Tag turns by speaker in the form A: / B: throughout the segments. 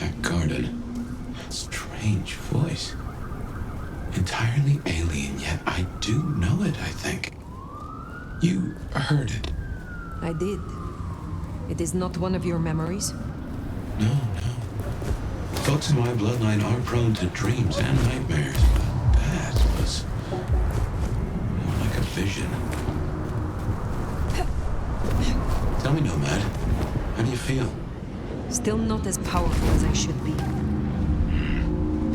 A: That garden. That strange voice. Entirely alien, yet I do know it, I think. You heard it.
B: I did. It is not one of your memories?
A: No, no. Folks in my bloodline are prone to dreams and nightmares, but that was more like a vision. Tell me, Nomad, how do you feel?
B: Still not as powerful as I should be.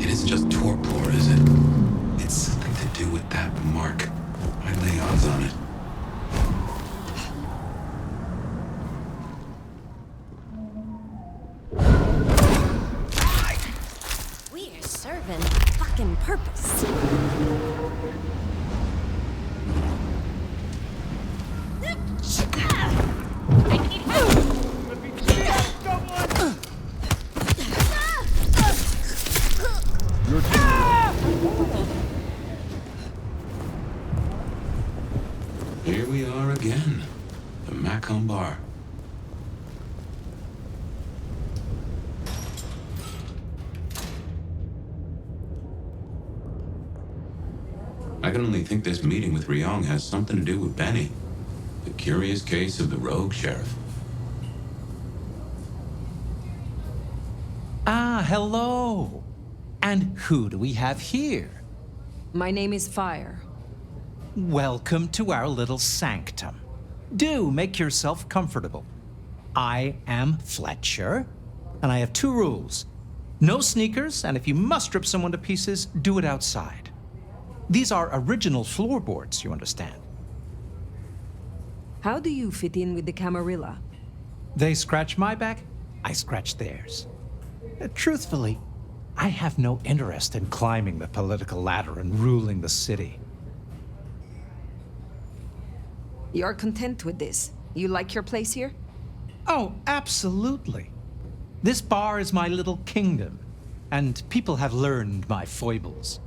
A: It isn't just torpor, is it? It's something to do with that mark. I lay odds on it.
C: We are serving fucking purpose. I need help.
A: Here we are again. The Macomb Bar. I can only think this meeting with Ryong has something to do with Benny. The curious case of the rogue sheriff.
D: Ah, hello. And who do we have here?
B: My name is Fire.
D: Welcome to our little sanctum. Do make yourself comfortable. I am Fletcher, and I have 2 rules. No sneakers, and if you must rip someone to pieces, do it outside. These are original floorboards, you understand.
B: How do you fit in with the Camarilla?
D: They scratch my back, I scratch theirs. Truthfully, I have no interest in climbing the political ladder and ruling the city.
B: You're content with this? You like your place here?
D: Oh, absolutely. This bar is my little kingdom, and people have learned my foibles.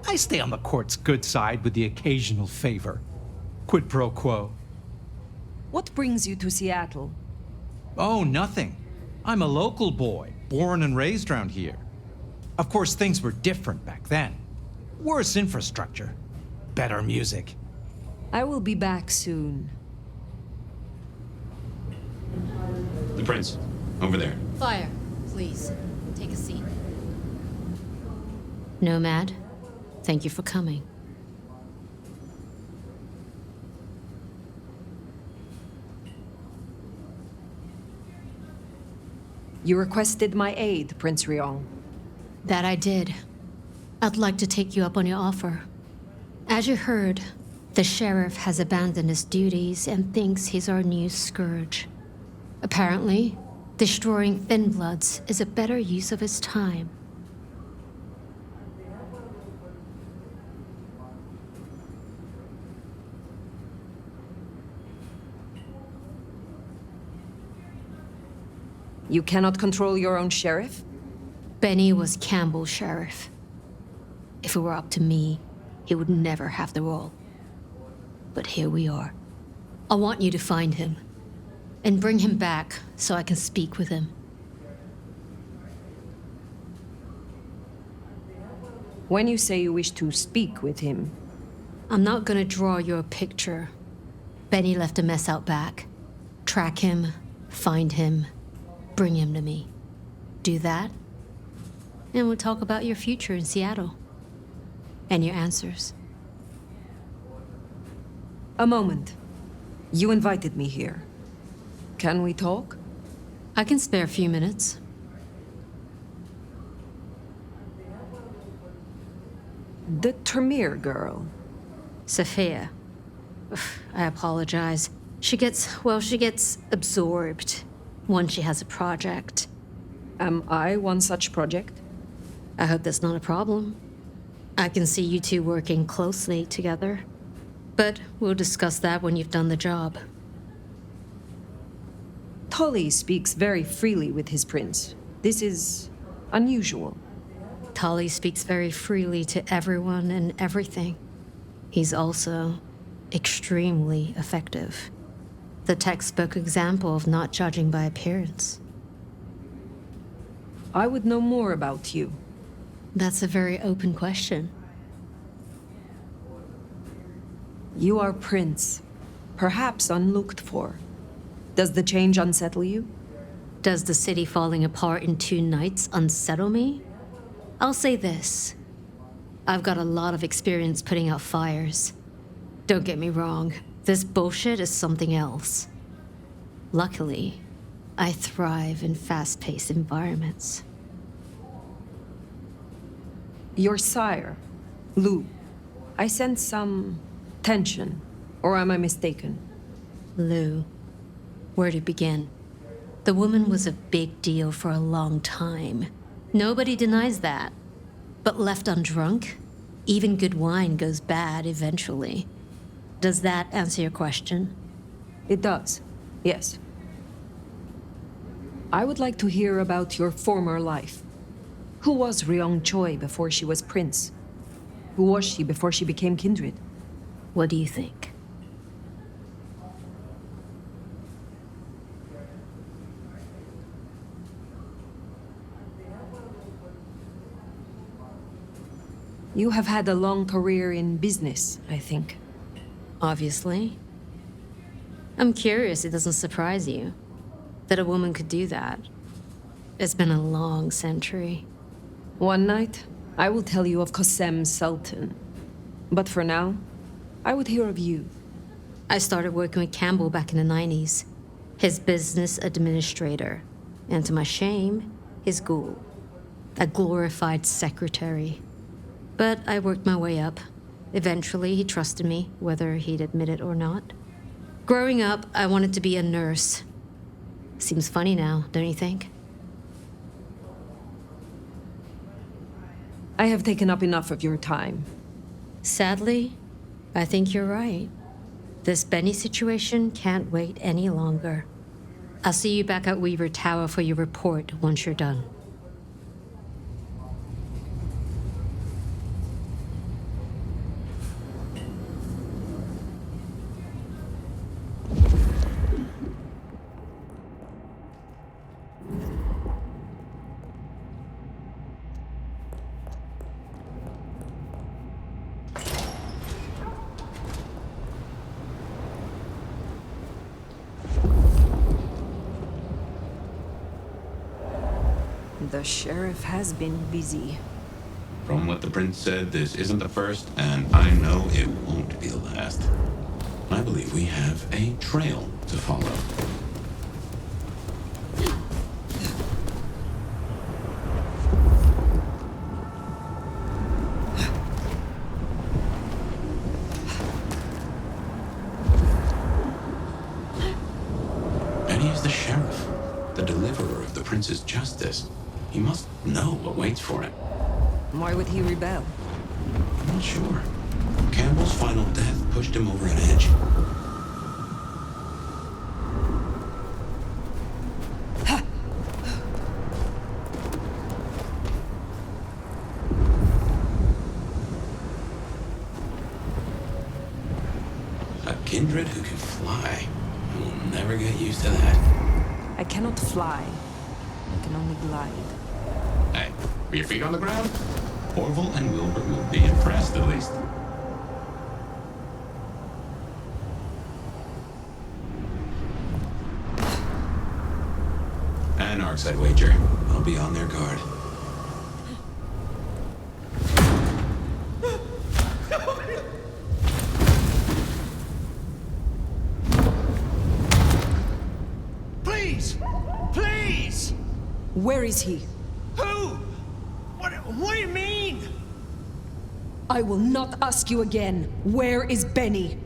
D: I stay on the court's good side with the occasional favor. Quid pro quo.
B: What brings you to Seattle?
D: Oh, nothing. I'm a local boy, born and raised around here. Of course, things were different back then. Worse infrastructure, better music.
B: I will be back soon.
A: The prince, over there.
C: Fire, please. Take a seat. Nomad, thank you for coming.
B: You requested my aid, Prince Ryong.
C: That I did. I'd like to take you up on your offer. As you heard, the sheriff has abandoned his duties and thinks he's our new scourge. Apparently, destroying Thin Bloods is a better use of his time.
B: You cannot control your own sheriff?
C: Benny was Campbell's sheriff. If it were up to me, he would never have the role. But here we are. I want you to find him and bring him back so I can speak with him.
B: When you say you wish to speak with him,
C: I'm not gonna draw you a picture. Benny left a mess out back. Track him, find him, bring him to me. Do that, and we'll talk about your future in Seattle. And your answers.
B: a moment. You invited me here. Can we talk?
C: I can spare a few minutes.
B: The Tremere girl.
C: Safia. I apologize. She gets absorbed once she has a project.
B: Am I one such project?
C: I hope that's not a problem. I can see you two working closely together. But we'll discuss that when you've done the job.
B: Tully speaks very freely with his prince. This is unusual.
C: Tully speaks very freely to everyone and everything. He's also extremely effective. The textbook example of not judging by appearance.
B: I would know more about you.
C: That's a very open question.
B: You are Prince, perhaps unlooked for. Does the change unsettle you?
C: Does the city falling apart in 2 nights unsettle me? I'll say this. I've got a lot of experience putting out fires. Don't get me wrong, this bullshit is something else. Luckily, I thrive in fast-paced environments.
B: Your sire, Lu. I sense some tension, or am I mistaken?
C: Lu, where to begin? The woman was a big deal for a long time. Nobody denies that. But left undrunk, even good wine goes bad eventually. Does that answer your question?
B: It does, yes. I would like to hear about your former life. Who was Ryong Choi before she was prince? Who was she before she became kindred?
C: What do you think?
B: You have had a long career in business, I think.
C: Obviously. I'm curious it doesn't surprise you that a woman could do that. It's been a long century.
B: One night, I will tell you of Qasem Sultan. But for now, I would hear of you.
C: I started working with Campbell back in the 90s. His business administrator. And to my shame, his ghoul. A glorified secretary. But I worked my way up. Eventually, he trusted me, whether he'd admit it or not. Growing up, I wanted to be a nurse. Seems funny now, don't you think?
B: I have taken up enough of your time.
C: Sadly, I think you're right. This Benny situation can't wait any longer. I'll see you back at Weaver Tower for your report once you're done.
B: The sheriff has been busy.
A: From what the prince said, this isn't the first, and I know it won't be the last. I believe we have a trail to follow. Benny is the sheriff, the deliverer of the prince's justice. He must know what waits for him.
B: Why would he rebel?
A: I'm not sure. Campbell's final death pushed him over an edge. A kindred who can fly. I will never get used to that.
B: I cannot fly. I can only glide.
A: Hey, with your feet on the ground? Orville and Wilbur will be impressed, at least. Anarchs, I'd wager. I'll be on their guard.
E: Please! Please!
B: Where is he?
E: Who? What do you mean?
B: I will not ask you again. Where is Benny?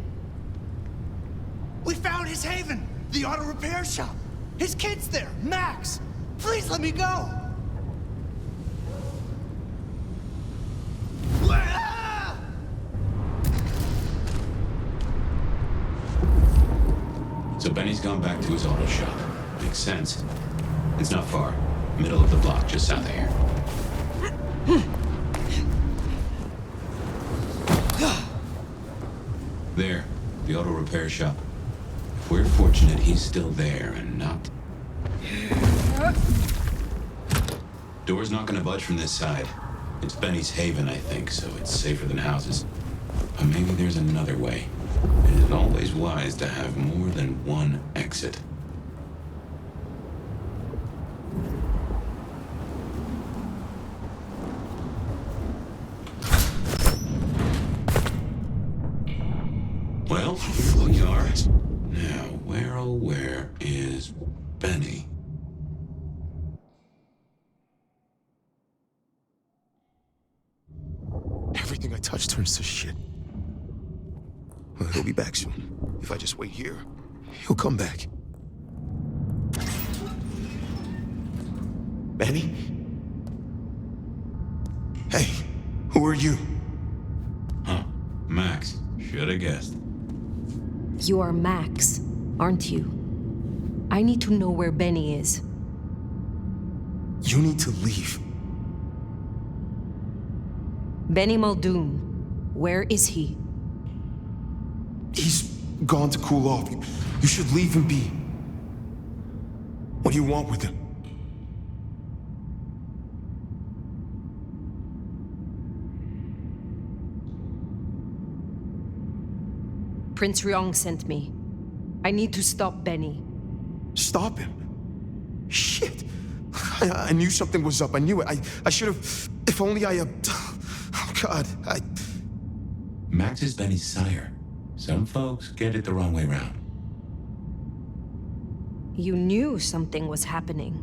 E: We found his haven, the auto repair shop. His kid's there, Max. Please let me go. Ah!
A: So Benny's gone back to his auto shop. Makes sense. It's not far. Middle of the block, just south of here. There, the auto repair shop. If we're fortunate, he's still there and not... Door's not gonna budge from this side. It's Benny's haven, I think, so it's safer than houses. But maybe there's another way. It is always wise to have more than one exit. Well, here we are. Now, where oh where is Benny?
F: Everything I touch turns to shit. Well, he'll be back soon. If I just wait here, he'll come back. Benny? Hey, who are you?
A: Huh, Max. Should've guessed.
B: You are Max, aren't you? I need to know where Benny is.
F: You need to leave.
B: Benny Muldoon, where is he?
F: He's gone to cool off. You should leave him be. What do you want with him?
B: Prince Ryong sent me. I need to stop Benny.
F: Stop him? Shit. I knew something was up. I knew it. I should have... If only I... Oh, God.
A: Max is Benny's sire. Some folks get it the wrong way round.
B: You knew something was happening.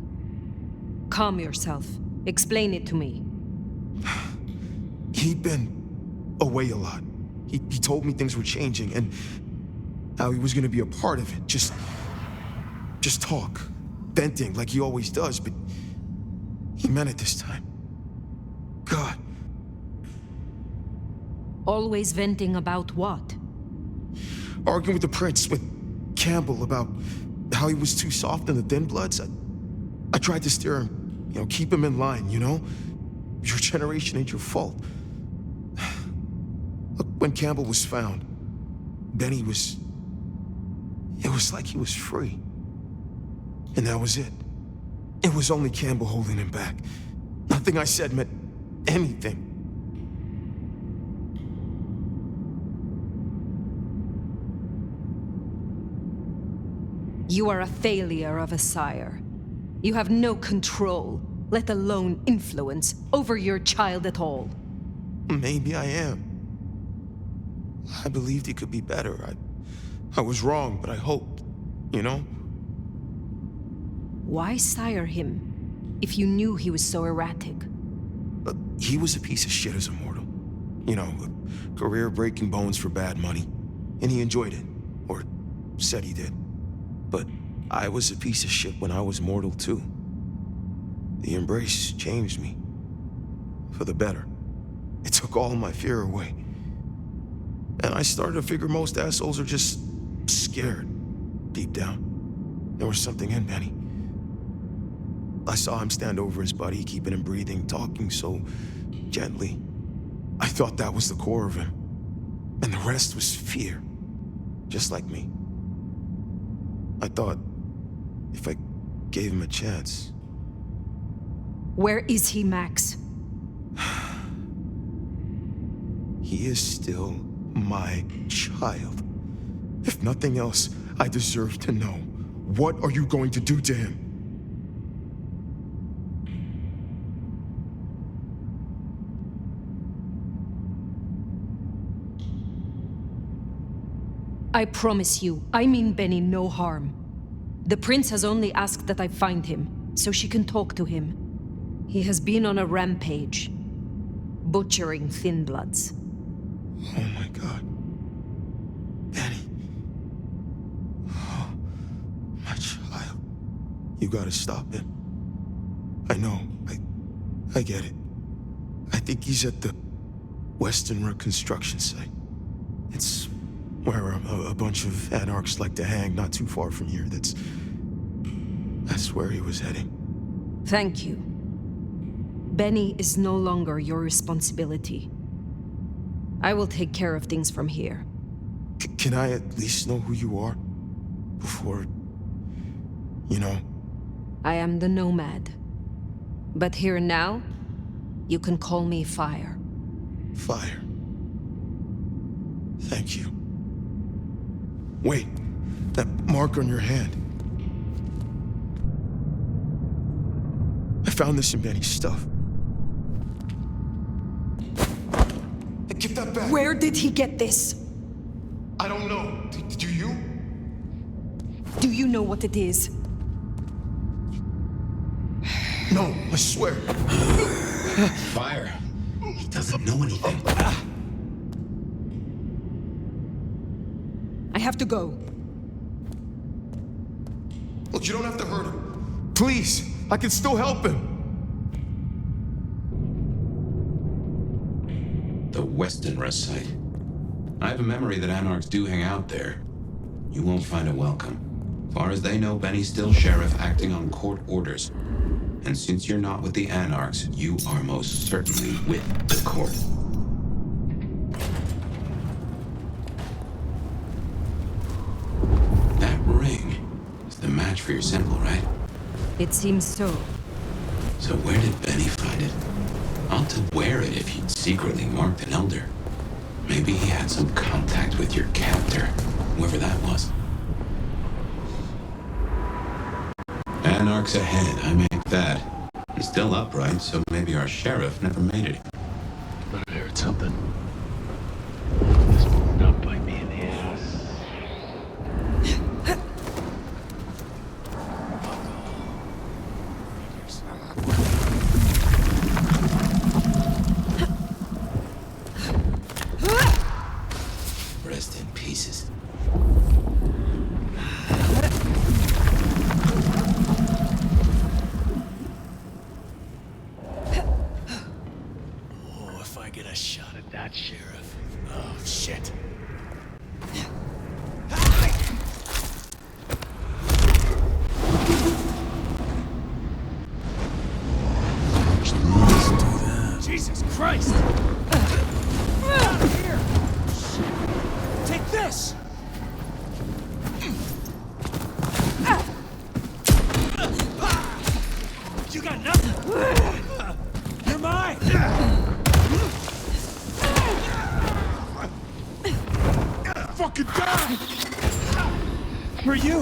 B: Calm yourself. Explain it to me.
F: He'd been away a lot. He told me things were changing and how he was gonna be a part of it. Just talk. Venting like he always does, but he meant it this time. God.
B: Always venting about what?
F: Arguing with the prince, with Campbell about how he was too soft in the Thin Bloods. I tried to steer him, keep him in line, Your generation ain't your fault. Look, when Campbell was found, Benny was... It was like he was free. And that was it. It was only Campbell holding him back. Nothing I said meant anything.
B: You are a failure of a sire. You have no control, let alone influence, over your child at all.
F: Maybe I am. I believed he could be better. I was wrong, but I hoped,
B: Why sire him, if you knew he was so erratic?
F: But he was a piece of shit as a mortal. Career-breaking bones for bad money. And he enjoyed it. Or said he did. But I was a piece of shit when I was mortal, too. The embrace changed me. For the better. It took all my fear away. And I started to figure most assholes are just scared. Deep down. There was something in Benny. I saw him stand over his buddy, keeping him breathing, talking so gently. I thought that was the core of him. And the rest was fear. Just like me. I thought, if I gave him a chance...
B: Where is he, Max?
F: He is still my child. If nothing else, I deserve to know. What are you going to do to him?
B: I promise you, I mean Benny no harm. The prince has only asked that I find him, so she can talk to him. He has been on a rampage, butchering Thin Bloods.
F: Oh my God. Benny. Oh, my child. You gotta stop him. I know. I get it. I think he's at the Western Reconstruction site. It's where a bunch of anarchs like to hang not too far from here. That's where he was heading.
B: Thank you. Benny is no longer your responsibility. I will take care of things from here.
F: Can I at least know who you are? Before...
B: I am the Nomad. But here now, you can call me Fire.
F: Fire. Thank you. Wait, that mark on your hand. I found this in Benny's stuff. Hey, give that back.
B: Where did he get this?
F: I don't know. Do you?
B: Do you know what it is?
F: No, I swear.
A: Fire. He doesn't know anything.
B: I have to go.
F: Look, you don't have to hurt him. Please, I can still help him.
A: The Westenra site. I have a memory that Anarchs do hang out there. You won't find it welcome. Far as they know, Benny's still sheriff acting on court orders. And since you're not with the Anarchs, you are most certainly with the court. That ring is the match for your symbol, right?
B: It seems so.
A: So where did Benny find it? Ought to wear it if he'd secretly marked an elder. Maybe he had some contact with your captor, whoever that was. Anarchs ahead, I make that. He's still upright, so maybe our sheriff never made it.
G: But I heard something. This moved up by me in here.
A: Rest in pieces.
G: Oh, if I get a shot at that sheriff. Oh, shit. Let's do that. Jesus Christ! Here! Take this! You got nothing! You're mine! Fucking die! For you!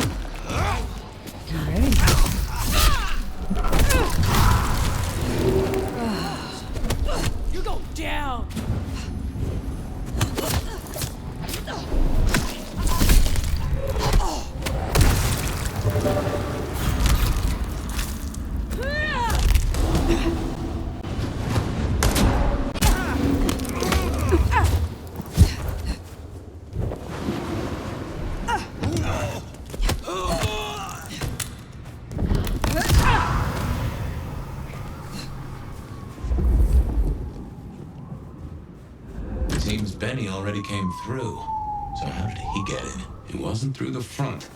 G: You ready? You go down!
A: Seems Benny already came through. So how did he get in? It wasn't through the front.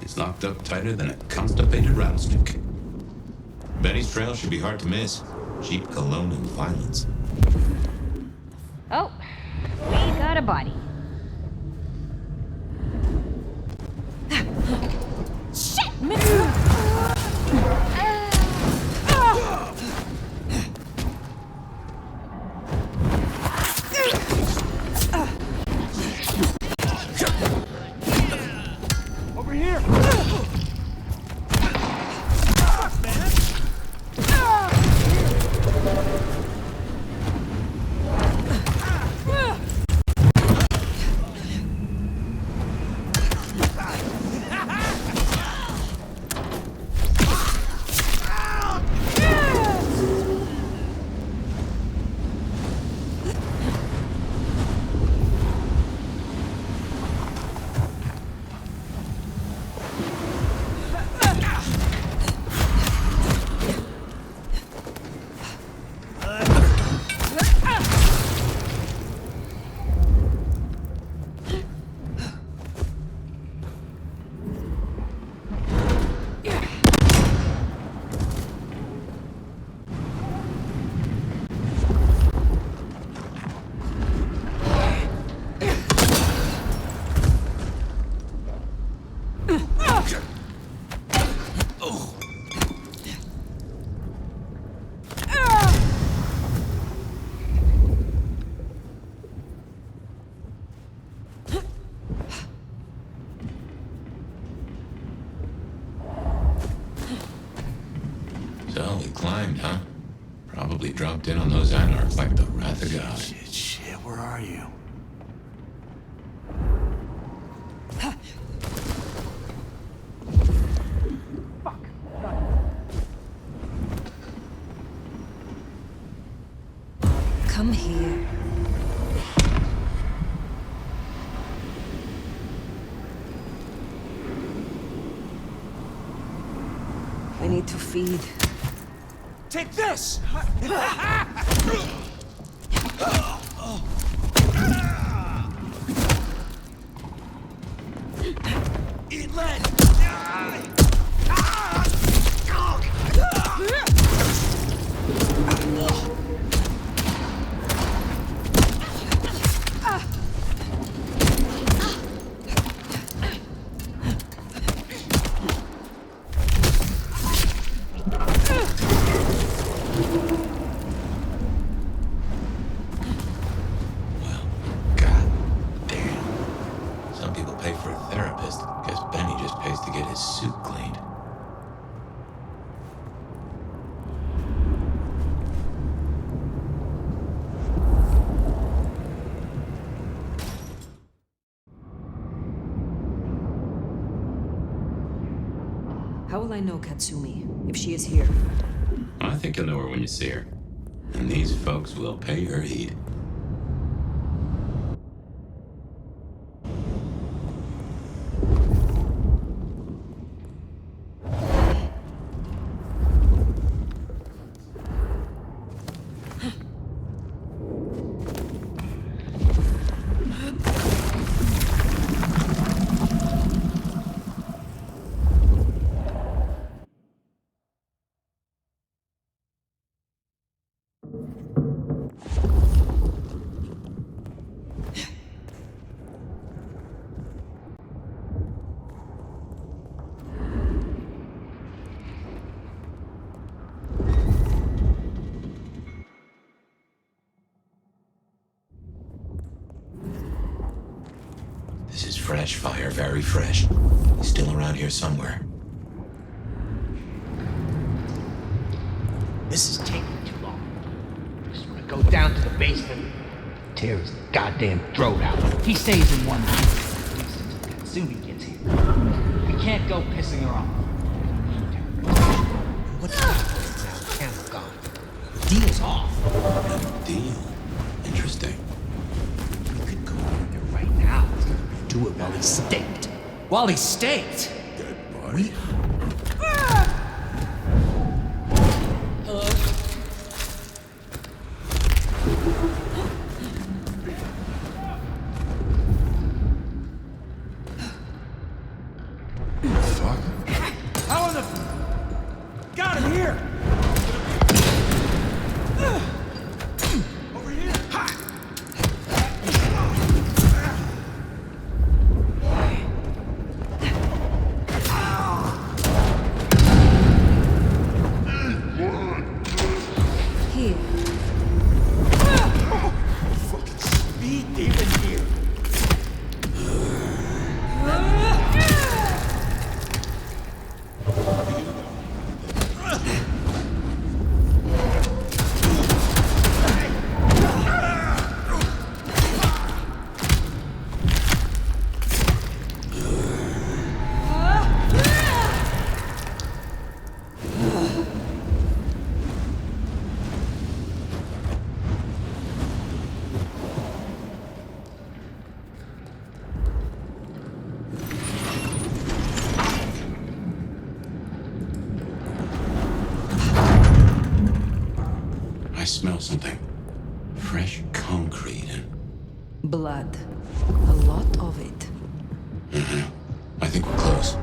A: It's locked up tighter than a constipated rattlesnake. Benny's trail should be hard to miss. Cheap cologne and violence.
H: Oh, we got a body. Shit!
G: Over here! Fuck, man!
A: So we climbed, huh? Probably dropped in on those anarchs like the wrath of God.
E: Shit, where are you?
B: Come here. I need to feed.
E: Take this! Eat lead!
A: Well, god damn. Some people pay for a therapist. Guess Benny just pays to get his suit cleaned.
B: How will I know Katsumi, if she is here?
A: I think you'll know her when you see her. And these folks will pay her heed. This is fresh fire, very fresh. He's still around here somewhere.
I: This is taking too long. Just wanna go down to the basement, tear his goddamn throat out. He stays in one piece until Katsumi gets here. We can't go pissing her off. What's happening now? The camera gone. Deal's off.
A: Deal. Interesting.
I: We could go over there right now. Do it while he's staked. While he's staked. We
E: How in the... Got him here! Over here!
B: Here.
E: Fucking speed demon here!
A: I smell something. Fresh concrete and...
B: Blood. A lot of it.
A: I think we're close.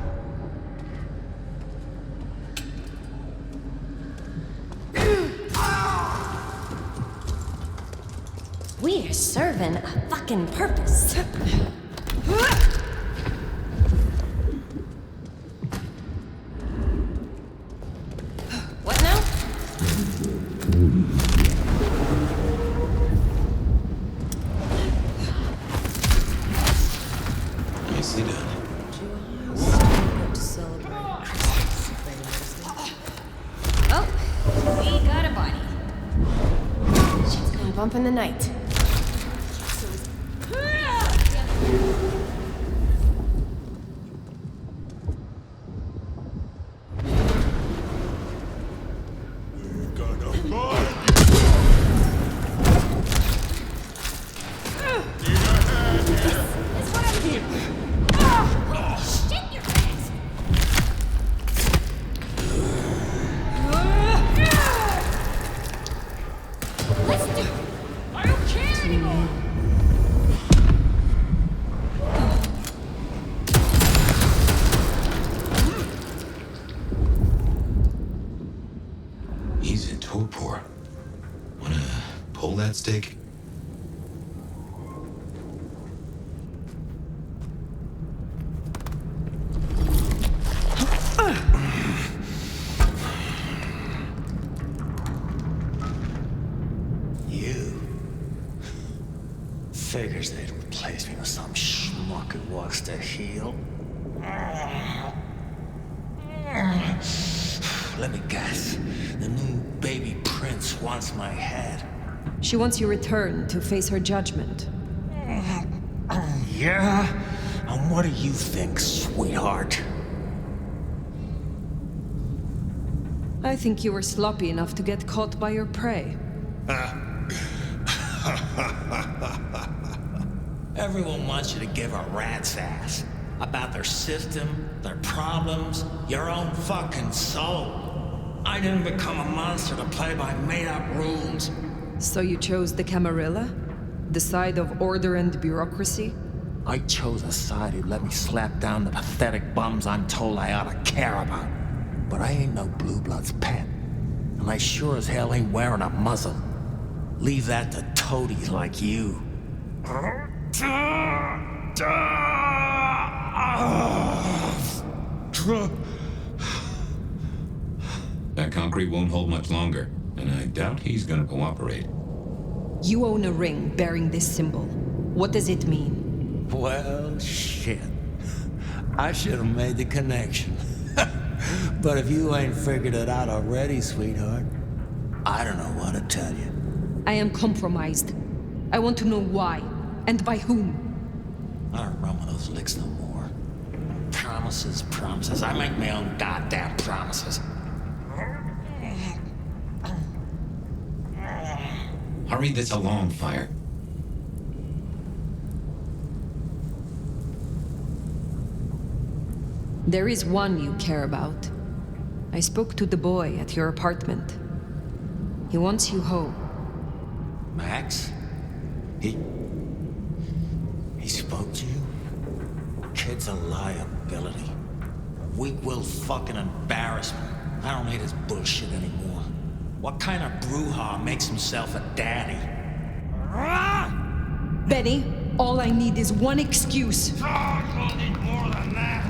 H: We're serving a fucking purpose. What now?
A: Nicely done.
B: To celebrate Christmas, if I noticed it.
H: Oh, We got a body. She's gonna bump in the night.
A: He's in torpor. Wanna pull that stick?
J: You figures they'd replace me with some schmuck who wants to heal? Let me guess. The new baby prince wants my head.
B: She wants you returned to face her judgment.
J: Yeah? And what do you think, sweetheart?
B: I think you were sloppy enough to get caught by your prey.
J: Everyone wants you to give a rat's ass about their system, their problems, your own fucking soul. I didn't become a monster to play by made-up rules.
B: So you chose the Camarilla? The side of order and bureaucracy?
J: I chose a side who'd let me slap down the pathetic bums I'm told I ought to care about. But I ain't no blue blood's pet. And I sure as hell ain't wearing a muzzle. Leave that to toadies like you.
A: That concrete won't hold much longer, and I doubt he's gonna cooperate.
B: You own a ring bearing this symbol. What does it mean?
J: Well, shit. I should have made the connection. But if you ain't figured it out already, sweetheart, I don't know what to tell you.
B: I am compromised. I want to know why, and by whom.
J: I don't run with those licks no more. Promises, promises. I make my own goddamn promises.
A: Hurry this along, Fire.
B: There is one you care about. I spoke to the boy at your apartment. He wants you home.
J: Max? He spoke to you? Kid's a liability. Weak-willed fucking embarrassment. I don't need his bullshit anymore. What kind of brouhaha makes himself a daddy?
B: Benny, all I need is one excuse.
J: I'll need more than that.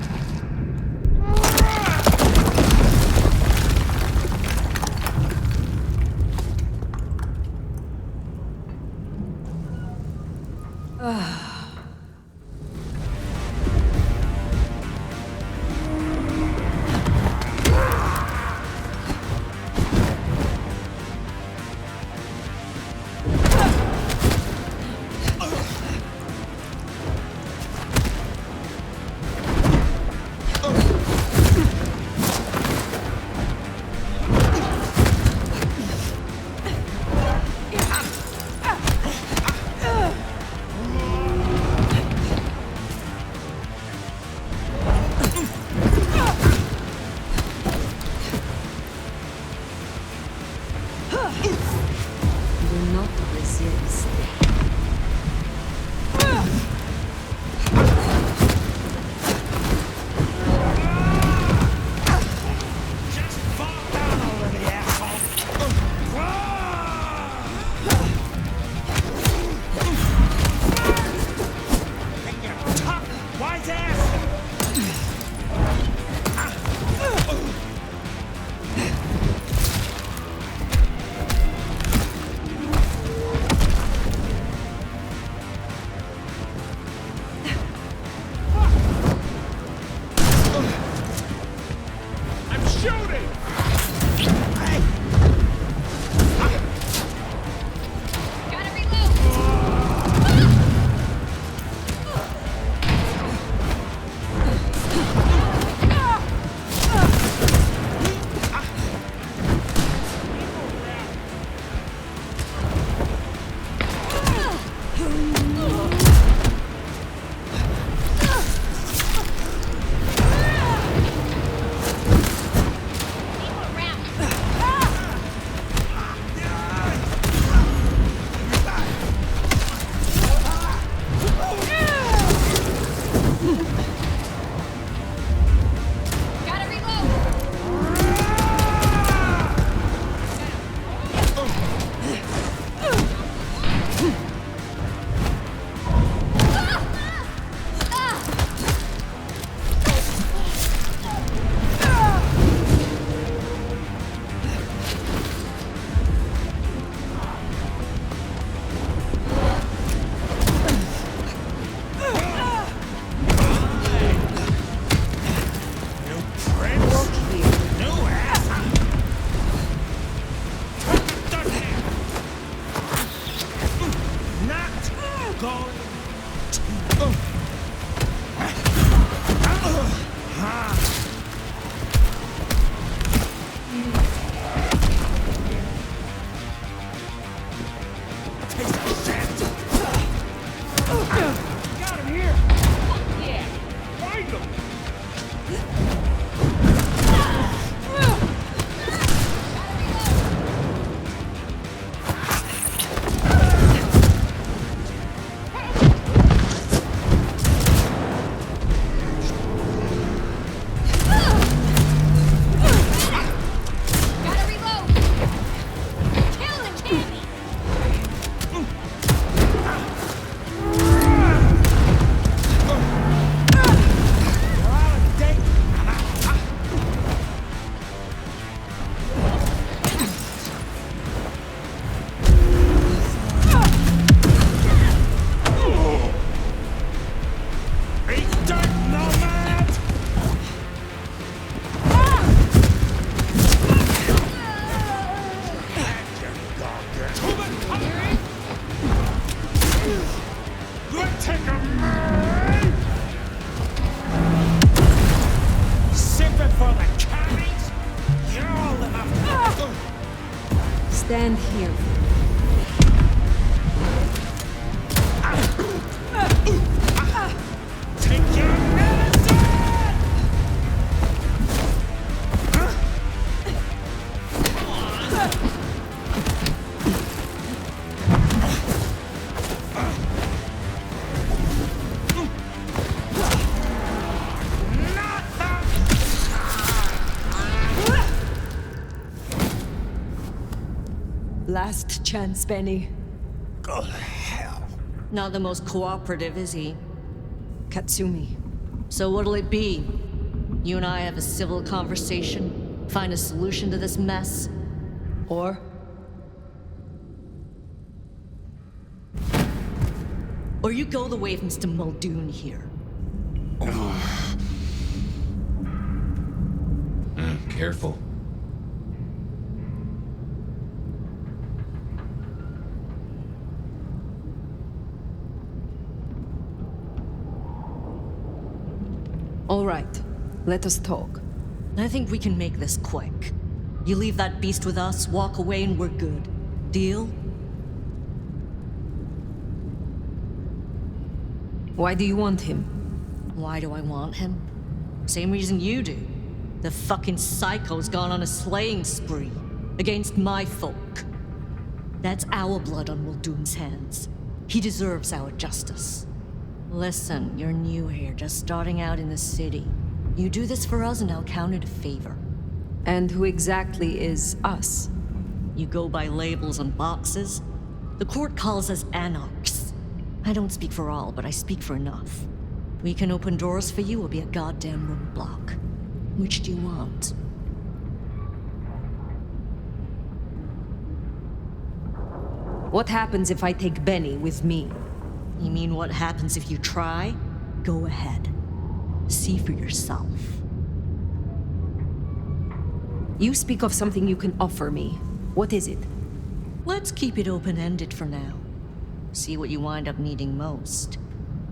B: Do not resist.
J: Just fall down already, asshole! Take your tough, wise ass!
B: stand here.
E: Take your medicine!
B: Last chance, Benny.
E: Go to hell.
H: Not the most cooperative, is he?
B: Katsumi.
H: So what'll it be? You and I have a civil conversation? Find a solution to this mess? Or? Or you go the way of Mr. Muldoon here?
A: Careful.
B: All right, let us talk.
H: I think we can make this quick. You leave that beast with us, walk away, and we're good. Deal?
B: Why do you want him?
H: Why do I want him? Same reason you do. The fucking psycho's gone on a slaying spree against my folk. That's our blood on Muldoon's hands. He deserves our justice. Listen, you're new here, just starting out in the city. You do this for us and I'll count it a favor.
B: And who exactly is us?
H: You go by labels on boxes. The court calls us anarchs. I don't speak for all, but I speak for enough. We can open doors for you or be a goddamn roadblock. Which do you want?
B: What happens if I take Benny with me?
H: You mean what happens if you try? Go ahead. See for yourself.
B: You speak of something you can offer me. What is it?
H: Let's keep it open-ended for now. See what you wind up needing most.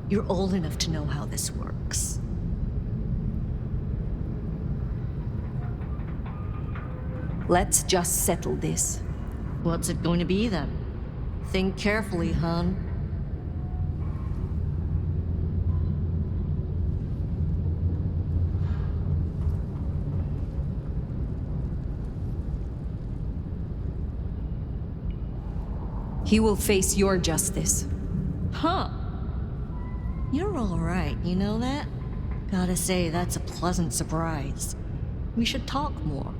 H: You're old enough to know how this works.
B: Let's just settle this.
H: What's it going to be then? Think carefully, hon.
B: He will face your justice.
H: Huh. You're all right, you know that? Gotta say, that's a pleasant surprise. We should talk more.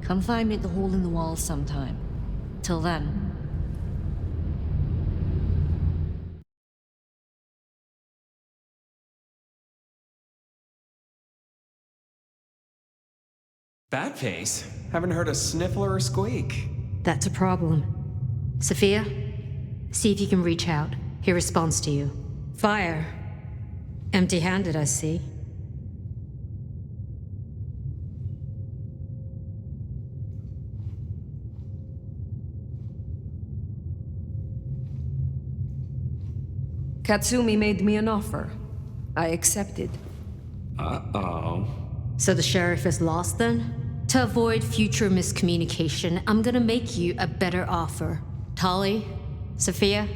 H: Come find me at the hole in the wall sometime. Till then.
K: Bat face? Haven't heard a sniffle or a squeak.
C: That's a problem. Safia, see if you can reach out. He responds to you. Fire. Empty-handed, I see.
B: Katsumi made me an offer. I accepted.
K: Uh-oh.
C: So the sheriff is lost then? To avoid future miscommunication, I'm gonna make you a better offer. Tali, Safia,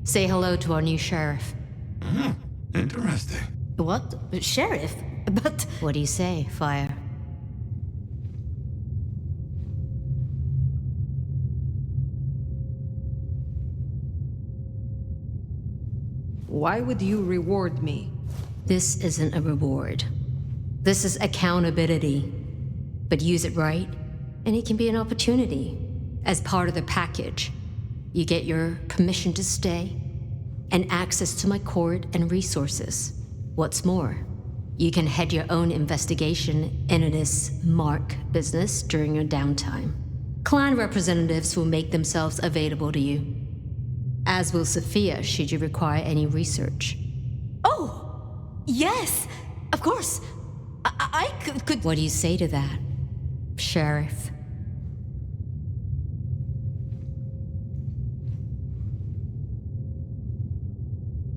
C: say hello to our new sheriff.
A: Interesting.
C: What? Sheriff? But... What do you say, Fire?
B: Why would you reward me?
C: This isn't a reward. This is accountability. But use it right, and it can be an opportunity. As part of the package, you get your permission to stay, and access to my court and resources. What's more, you can head your own investigation into this Mark business during your downtime. Clan representatives will make themselves available to you, as will Safia should you require any research.
H: Oh! Yes! Of course! I could...
C: What do you say to that, Sheriff?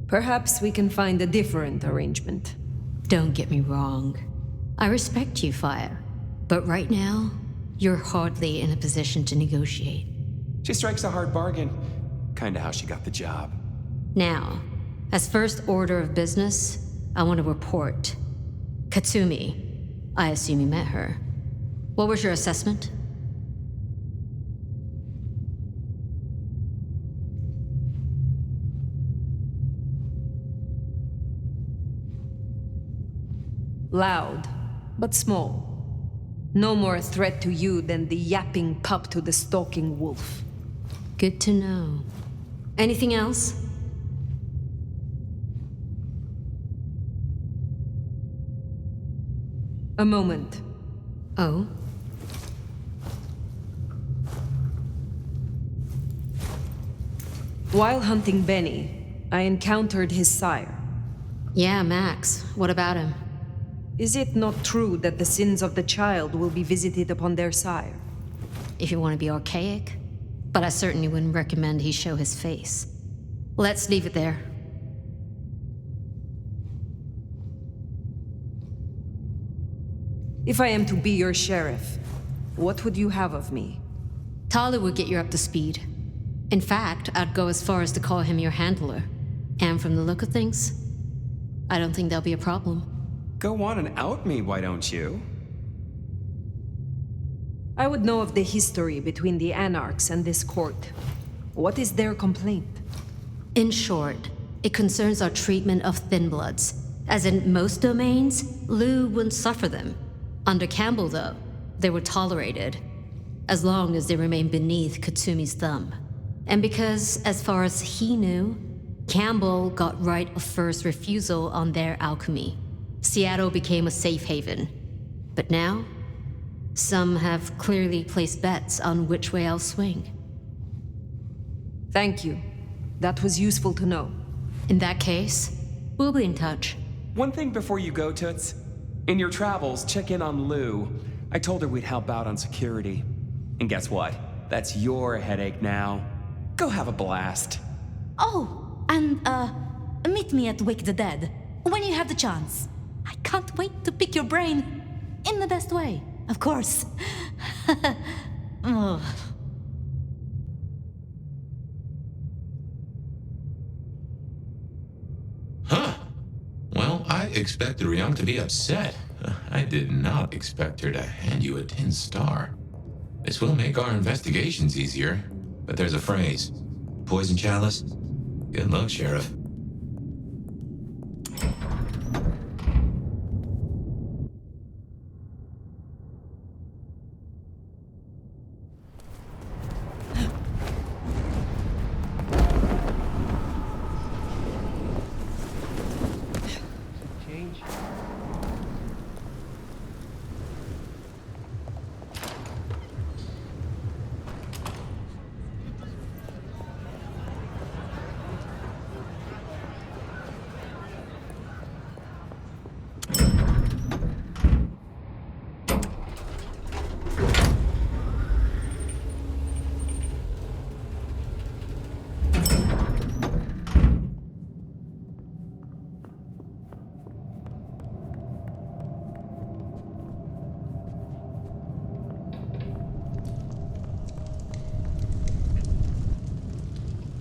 B: Perhaps we can find a different arrangement.
C: Don't get me wrong. I respect you, Fire. But right now, you're hardly in a position to negotiate.
K: She strikes a hard bargain. Kinda how she got the job.
C: Now, as first order of business, I want to report. Katsumi, I assume you met her. What was your assessment?
B: Loud, but small. No more a threat to you than the yapping pup to the stalking wolf.
C: Good to know. Anything else?
B: A moment.
C: Oh?
B: While hunting Benny, I encountered his sire.
C: Yeah, Max. What about him?
B: Is it not true that the sins of the child will be visited upon their sire?
C: If you want to be archaic. But I certainly wouldn't recommend he show his face. Let's leave it there.
B: If I am to be your sheriff, what would you have of me?
C: Tali would get you up to speed. In fact, I'd go as far as to call him your handler. And from the look of things, I don't think there'll be a problem.
K: Go on and out me, why don't you?
B: I would know of the history between the Anarchs and this court. What is their complaint?
C: In short, it concerns our treatment of thin bloods. As in most domains, Lou wouldn't suffer them. Under Campbell, though, they were tolerated, as long as they remained beneath Katsumi's thumb. And because, as far as he knew, Campbell got right of first refusal on their alchemy. Seattle became a safe haven. But now, some have clearly placed bets on which way I'll swing.
B: Thank you. That was useful to know.
C: In that case, we'll be in touch.
K: One thing before you go, Toots. In your travels, check in on Lou. I told her we'd help out on security. And guess what? That's your headache now. Go have a blast.
L: Oh, and, meet me at Wake the Dead, when you have the chance. I can't wait to pick your brain. In the best way, of course. Ugh.
A: Huh. Well, I expected Ryung to be upset. I did not expect her to hand you a tin star. This will make our investigations easier, but there's a phrase. Poison chalice? Good luck, Sheriff.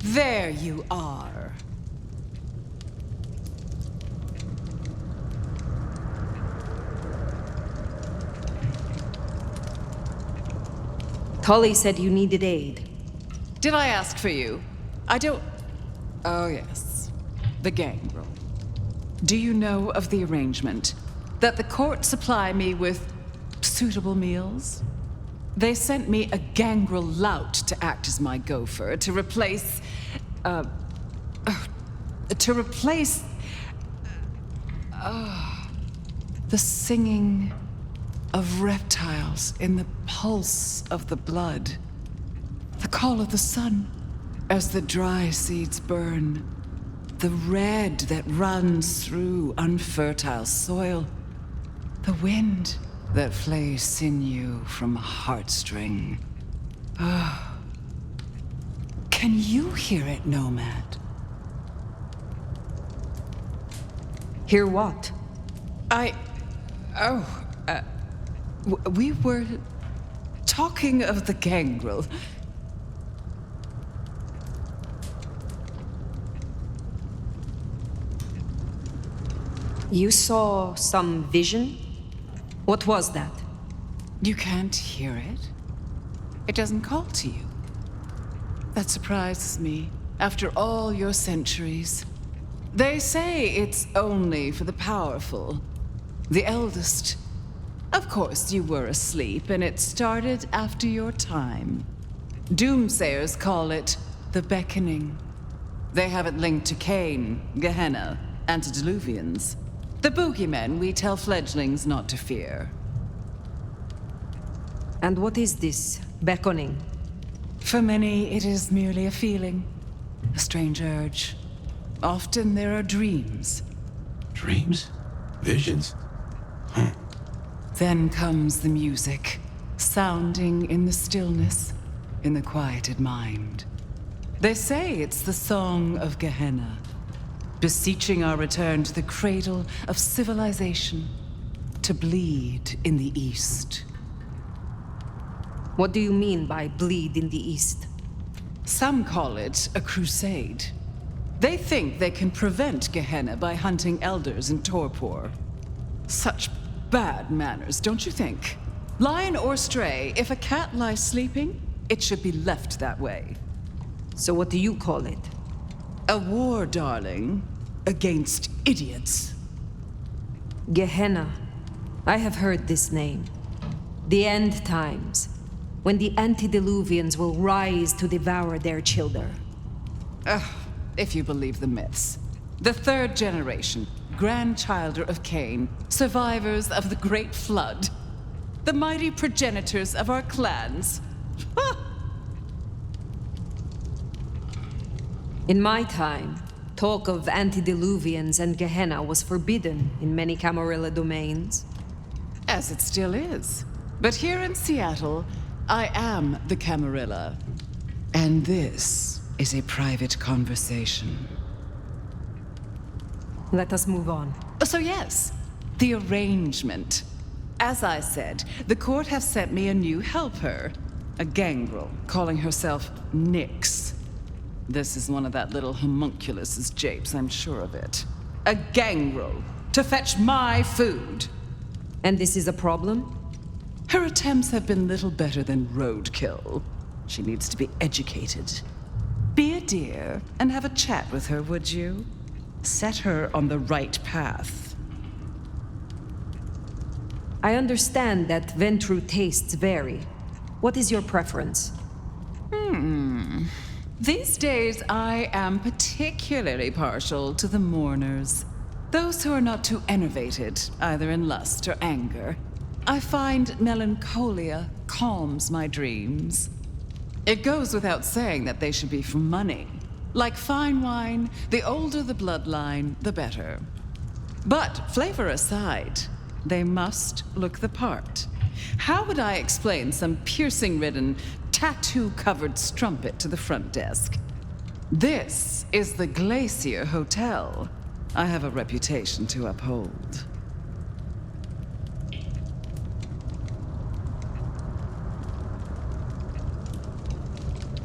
M: There you are.
B: Tully said you needed aid.
M: Did I ask for you? I don't... Oh, yes. The gangrel. Do you know of the arrangement? That the court supply me with suitable meals? They sent me a gangrel lout to act as my gopher, to replace... the singing of reptiles in the pulse of the blood. The call of the sun as the dry seeds burn. The red that runs through unfertile soil. The wind that flays sinew from a heartstring. Ah. Can you hear it, Nomad?
B: Hear what?
M: We were talking of the gangrel.
B: You saw some vision? What was that?
M: You can't hear it? It doesn't call to you. That surprises me, after all your centuries. They say it's only for the powerful, the eldest. Of course, you were asleep, and it started after your time. Doomsayers call it the Beckoning. They have it linked to Cain, Gehenna, antediluvians. The boogeymen we tell fledglings not to fear.
B: And what is this beckoning?
M: For many, it is merely a feeling, a strange urge. Often there are dreams.
A: Dreams? Visions? Huh.
M: Then comes the music, sounding in the stillness, in the quieted mind. They say it's the song of Gehenna, beseeching our return to the cradle of civilization, to bleed in the east.
B: What do you mean by bleed in the east?
M: Some call it a crusade. They think they can prevent Gehenna by hunting elders in torpor. Such bad manners, don't you think? Lion or stray, if a cat lies sleeping, it should be left that way.
B: So what do you call it?
M: A war, darling, against idiots.
B: Gehenna. I have heard this name. The end times, when the antediluvians will rise to devour their children.
M: If you believe the myths. The third generation, grandchilder of Cain, survivors of the Great Flood. The mighty progenitors of our clans.
B: In my time, talk of antediluvians and Gehenna was forbidden in many Camarilla domains.
M: As it still is. But here in Seattle, I am the Camarilla. And this is a private conversation.
B: Let us move on.
M: So yes, the arrangement. As I said, the court have sent me a new helper. A gangrel, calling herself Nyx. This is one of that little homunculus's japes, I'm sure of it. A gangrel, to fetch my food.
B: And this is a problem?
M: Her attempts have been little better than roadkill. She needs to be educated. Be a dear and have a chat with her, would you? Set her on the right path.
B: I understand that Ventru tastes vary. What is your preference?
M: These days, I am particularly partial to the mourners. Those who are not too enervated, either in lust or anger. I find melancholia calms my dreams. It goes without saying that they should be for money. Like fine wine, the older the bloodline, the better. But flavor aside, they must look the part. How would I explain some piercing-ridden, tattoo-covered strumpet to the front desk? This is the Glacier Hotel. I have a reputation to uphold.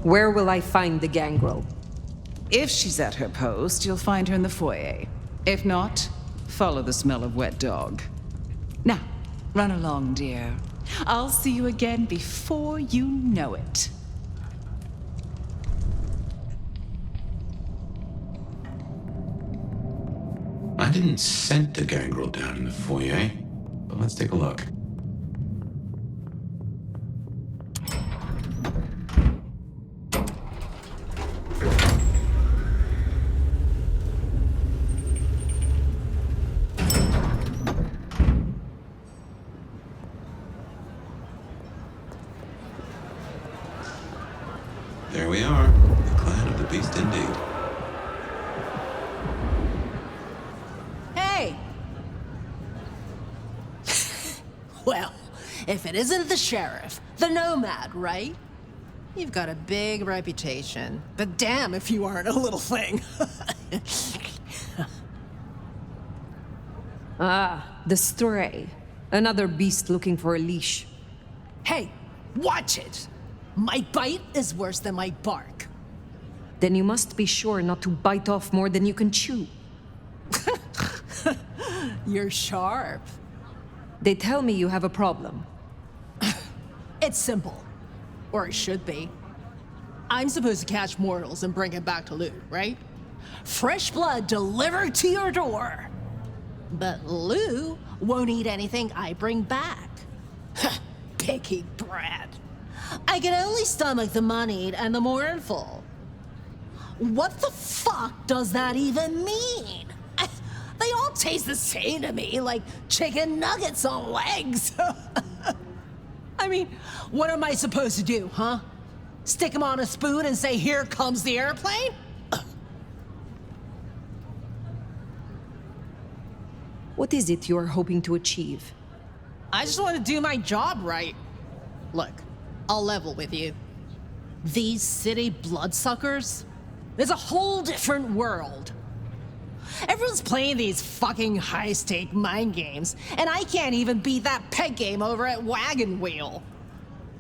B: Where will I find the gangrel?
M: If she's at her post, you'll find her in the foyer. If not, follow the smell of wet dog. Now, run along, dear. I'll see you again before you know it.
A: I didn't scent the gangrel down in the foyer, but let's take a look. There we are, the clan of the beast indeed.
N: Hey! Well, if it isn't the sheriff, the nomad, right? You've got a big reputation, but damn if you aren't a little thing.
B: Ah, the stray. Another beast looking for a leash.
N: Hey, Watch it! My bite is worse than my bark.
B: Then you must be sure not to bite off more than you can chew.
N: You're sharp.
B: They tell me you have a problem.
N: It's simple. Or it should be. I'm supposed to catch mortals and bring it back to Lou, right? Fresh blood delivered to your door. But Lou won't eat anything I bring back. Picky brat. I can only stomach the moneyed and the mournful. What the fuck does that even mean? They all taste the same to me, like chicken nuggets on legs. I mean, what am I supposed to do, huh? Stick them on a spoon and say, "Here comes the airplane"?
B: What is it you're hoping to achieve?
N: I just want to do my job right. Look, I'll level with you. These city bloodsuckers, there's a whole different world. Everyone's playing these fucking high-stake mind games, and I can't even beat that peg game over at Wagon Wheel.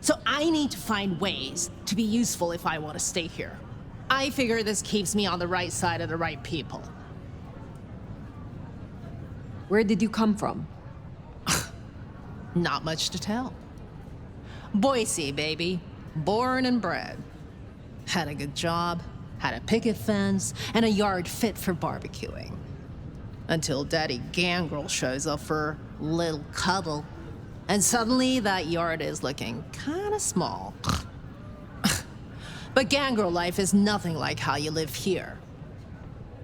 N: So I need to find ways to be useful if I want to stay here. I figure this keeps me on the right side of the right people.
B: Where did you come from?
N: Not much to tell. Boise, baby. Born and bred. Had a good job, had a picket fence, and a yard fit for barbecuing. Until Daddy Gangrel shows up for little cuddle. And suddenly that yard is looking kinda small. But Gangrel life is nothing like how you live here.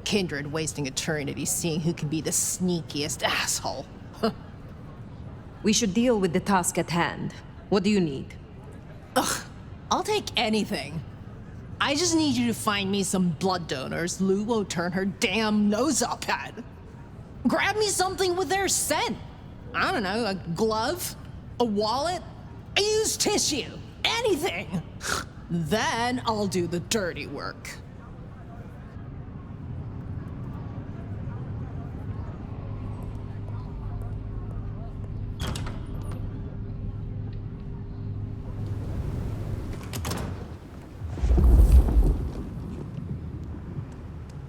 N: Kindred wasting eternity seeing who can be the sneakiest asshole.
B: We should deal with the task at hand. What do you need?
N: Ugh, I'll take anything. I just need you to find me some blood donors Lou won't turn her damn nose up at. Grab me something with their scent. I don't know, a glove, a wallet, a used tissue, anything. Then I'll do the dirty work.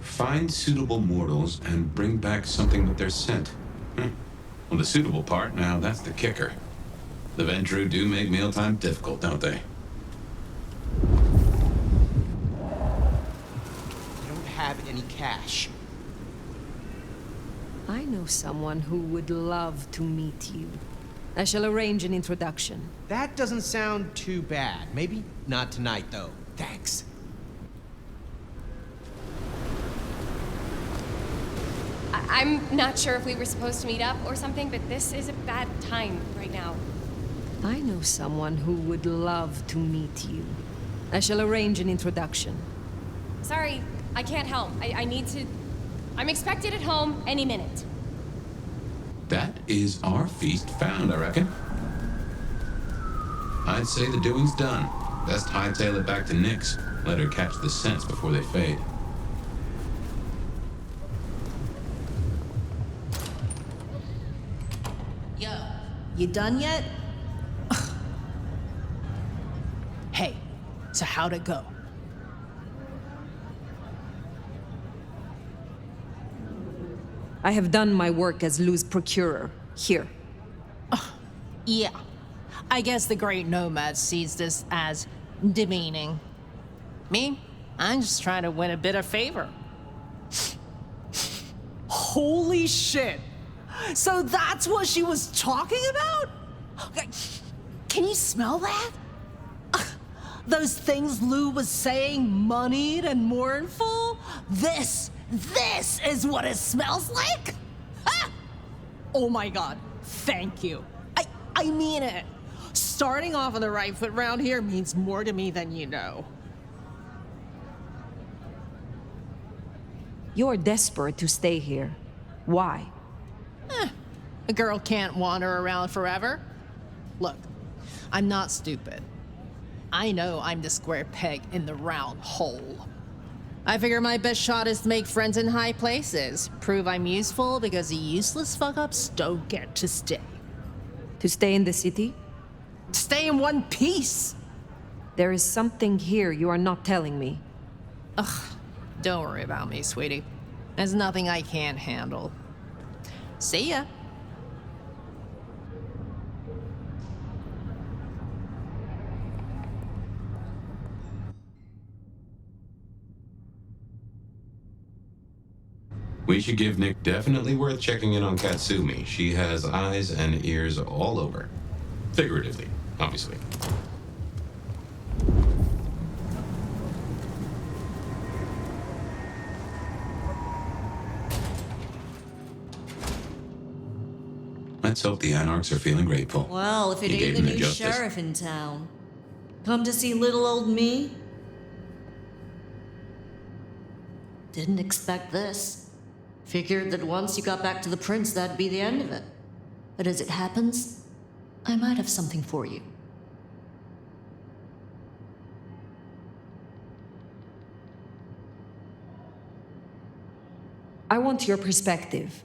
A: Find suitable mortals and bring back something with their scent. Well, the suitable part, now that's the kicker. The Ventru do make mealtime difficult, don't they?
O: I don't have any cash.
B: I know someone who would love to meet you. I shall arrange an introduction.
O: That doesn't sound too bad. Maybe not tonight, though. Thanks.
P: I'm not sure if we were supposed to meet up or something, but this is a bad time right now.
B: I know someone who would love to meet you. I shall arrange an introduction.
P: Sorry, I can't help. I need to... I'm expected at home any minute.
A: That is our feast found, I reckon. I'd say the doing's done. Best hightail it back to Nyx. Let her catch the scents before they fade.
N: Yo, you done yet? Hey, so how'd it go?
B: I have done my work as Lou's procurer. Here.
N: Yeah. I guess the Great Nomad sees this as demeaning. Me? I'm just trying to win a bit of favor. Holy shit! So that's what she was talking about? Can you smell that? Those things Lou was saying, moneyed and mournful? This is what it smells like? Ha! Oh my god, thank you. I mean it. Starting off on the right foot round here means more to me than you know.
B: You're desperate to stay here. Why?
N: A girl can't wander around forever. Look, I'm not stupid. I know I'm the square peg in the round hole. I figure my best shot is to make friends in high places. Prove I'm useful because the useless fuck-ups don't get to stay.
B: To stay in the city?
N: Stay in one piece.
B: There is something here you are not telling me.
N: Ugh, don't worry about me, sweetie. There's nothing I can't handle. See ya.
A: We should give Nick definitely worth checking in on Katsumi. She has eyes and ears all over. Figuratively, obviously. Let's hope the Anarchs are feeling grateful.
H: Well, if it
A: You
H: ain't
A: gave
H: the
A: them
H: new
A: justice.
H: sheriff in town. Come to see little old me? Didn't expect this. Figured that once you got back to the prince, that'd be the end of it. But as it happens, I might have something for you.
B: I want your perspective.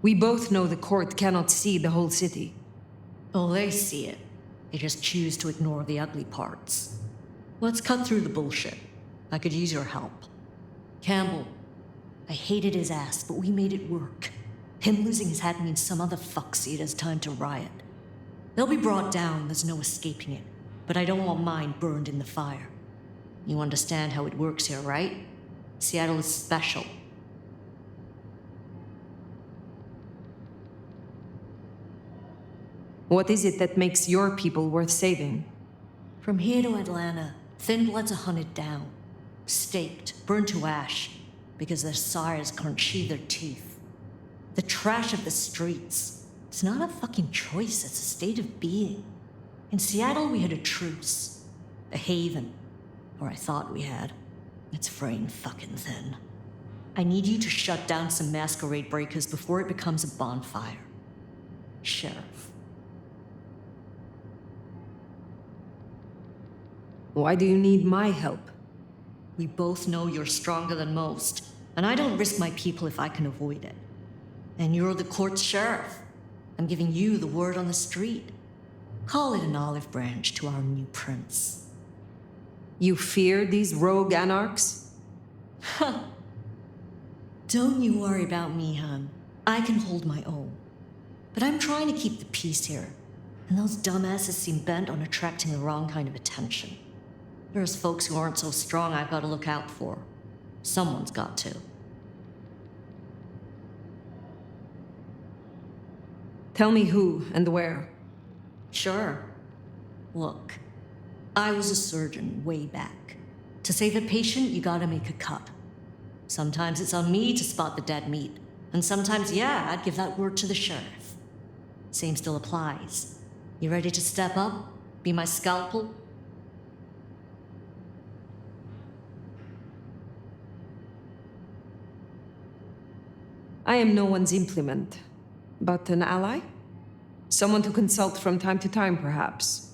B: We both know the court cannot see the whole city.
H: Oh, they see it. They just choose to ignore the ugly parts. Let's cut through the bullshit. I could use your help. Campbell. I hated his ass, but we made it work. Him losing his hat means some other fuck see it as time to riot. They'll be brought down, there's no escaping it. But I don't want mine burned in the fire. You understand how it works here, right? Seattle is special.
B: What is it that makes your people worth saving?
H: From here to Atlanta, thin bloods are hunted down, staked, burned to ash, because their sires can't sheathe their teeth. The trash of the streets. It's not a fucking choice, it's a state of being. In Seattle, we had a truce. A haven. Or I thought we had. It's fraying fucking thin. I need you to shut down some masquerade breakers before it becomes a bonfire. Sheriff.
B: Why do you need my help?
H: We both know you're stronger than most, and I don't risk my people if I can avoid it. And you're the court's sheriff. I'm giving you the word on the street. Call it an olive branch to our new prince.
B: You fear these rogue anarchs?
H: Huh. Don't you worry about me, hon. I can hold my own. But I'm trying to keep the peace here, and those dumbasses seem bent on attracting the wrong kind of attention. There's folks who aren't so strong I've got to look out for. Someone's got to.
B: Tell me who and where.
H: Sure. Look, I was a surgeon way back. To save a patient, you gotta make a cut. Sometimes it's on me to spot the dead meat, and sometimes, yeah, I'd give that word to the sheriff. Same still applies. You ready to step up? Be my scalpel?
B: I am no one's implement, but an ally? Someone to consult from time to time, perhaps.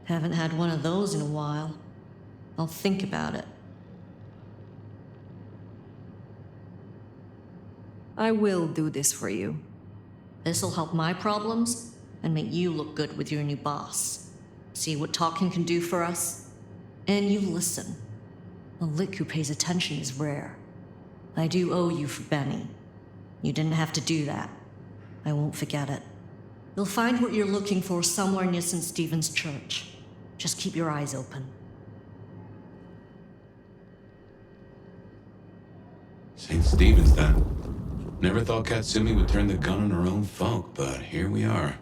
H: Haven't had one of those in a while. I'll think about it.
B: I will do this for you.
H: This'll help my problems and make you look good with your new boss. See what talking can do for us? And you listen. A lick who pays attention is rare. I do owe you for Benny. You didn't have to do that. I won't forget it. You'll find what you're looking for somewhere near St. Stephen's Church. Just keep your eyes open.
A: St. Stephen's, then. Never thought Katsumi would turn the gun on her own folk, but here we are.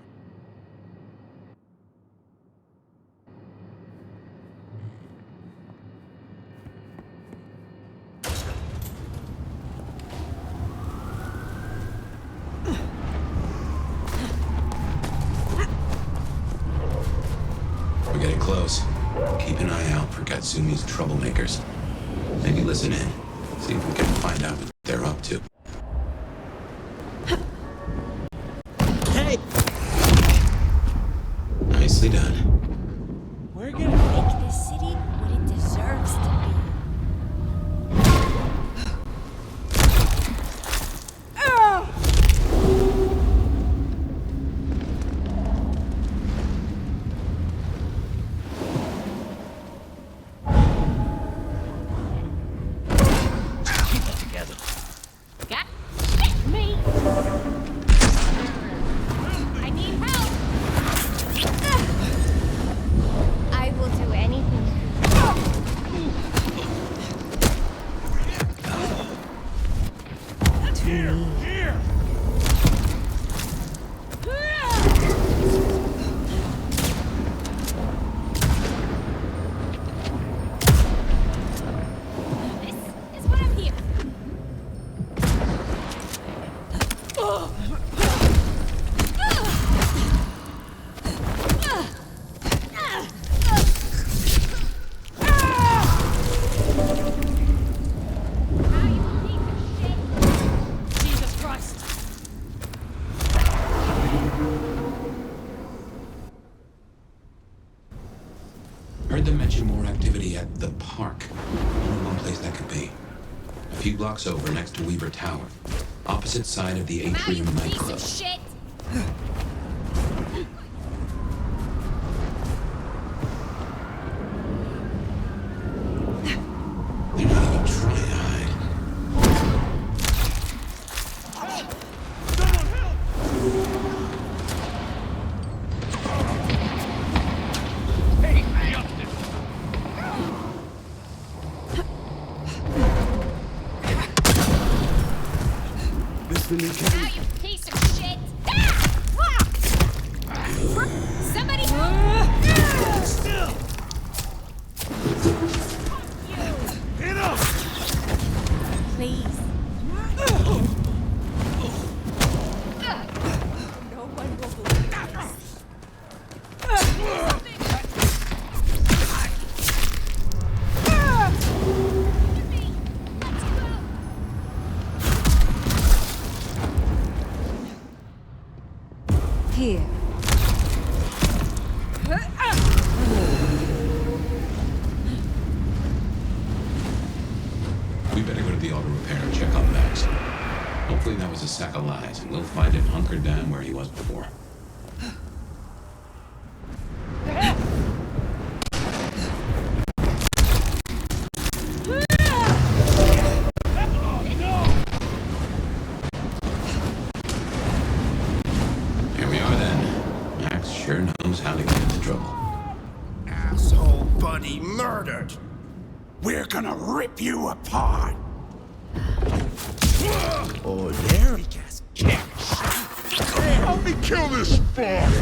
A: We're getting close. Keep an eye out for Katsumi's troublemakers. Maybe listen in. See if we can find out what they're up to.
O: Hey!
A: Nicely done.
Q: We're gonna make this city what it deserves to be.
A: Only one place that could be. A few blocks over, next to Weaver Tower. Opposite side of the Atrium nightclub.
Q: Shit!
A: They're not even trying to hide.
Q: Now, you piece of shit! Ah! Fuck! Somebody help!
E: Still! Hit him!
Q: Please. No one will believe this.
B: Here.
A: We better go to the auto repair and check on Max. Hopefully that was a sack of lies, and we'll find him hunkered down where he was before. Here we are then. Max sure knows how to get into trouble.
R: Asshole buddy murdered. We're gonna rip you apart. Oh, there he gets kicked. Help me kill this fuck.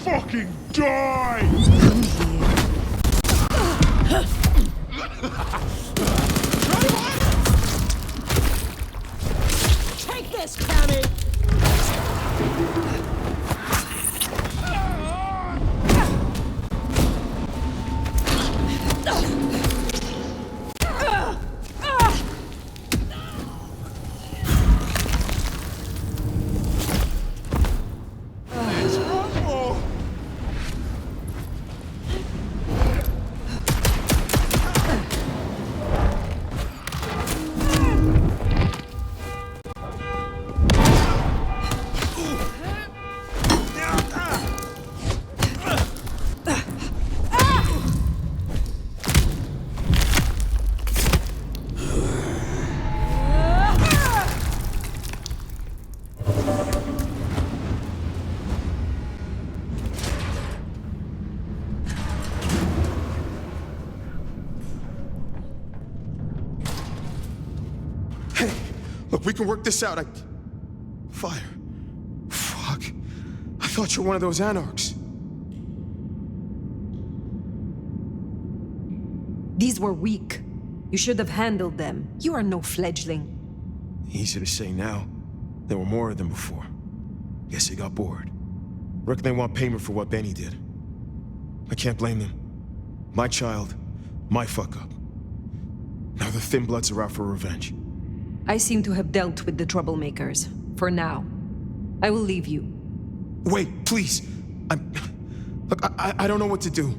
R: Fucking die!
N: Take this, Cammy!
F: Look, we can work this out. Fire. Fuck. I thought you were one of those anarchs.
B: These were weak. You should have handled them. You are no fledgling.
F: Easy to say now. There were more of them before. Guess they got bored. Reckon they want payment for what Benny did. I can't blame them. My child, my fuck up. Now the Thin Bloods are out for revenge.
B: I seem to have dealt with the troublemakers. For now. I will leave you.
F: Wait, please. Look, I don't know what to do.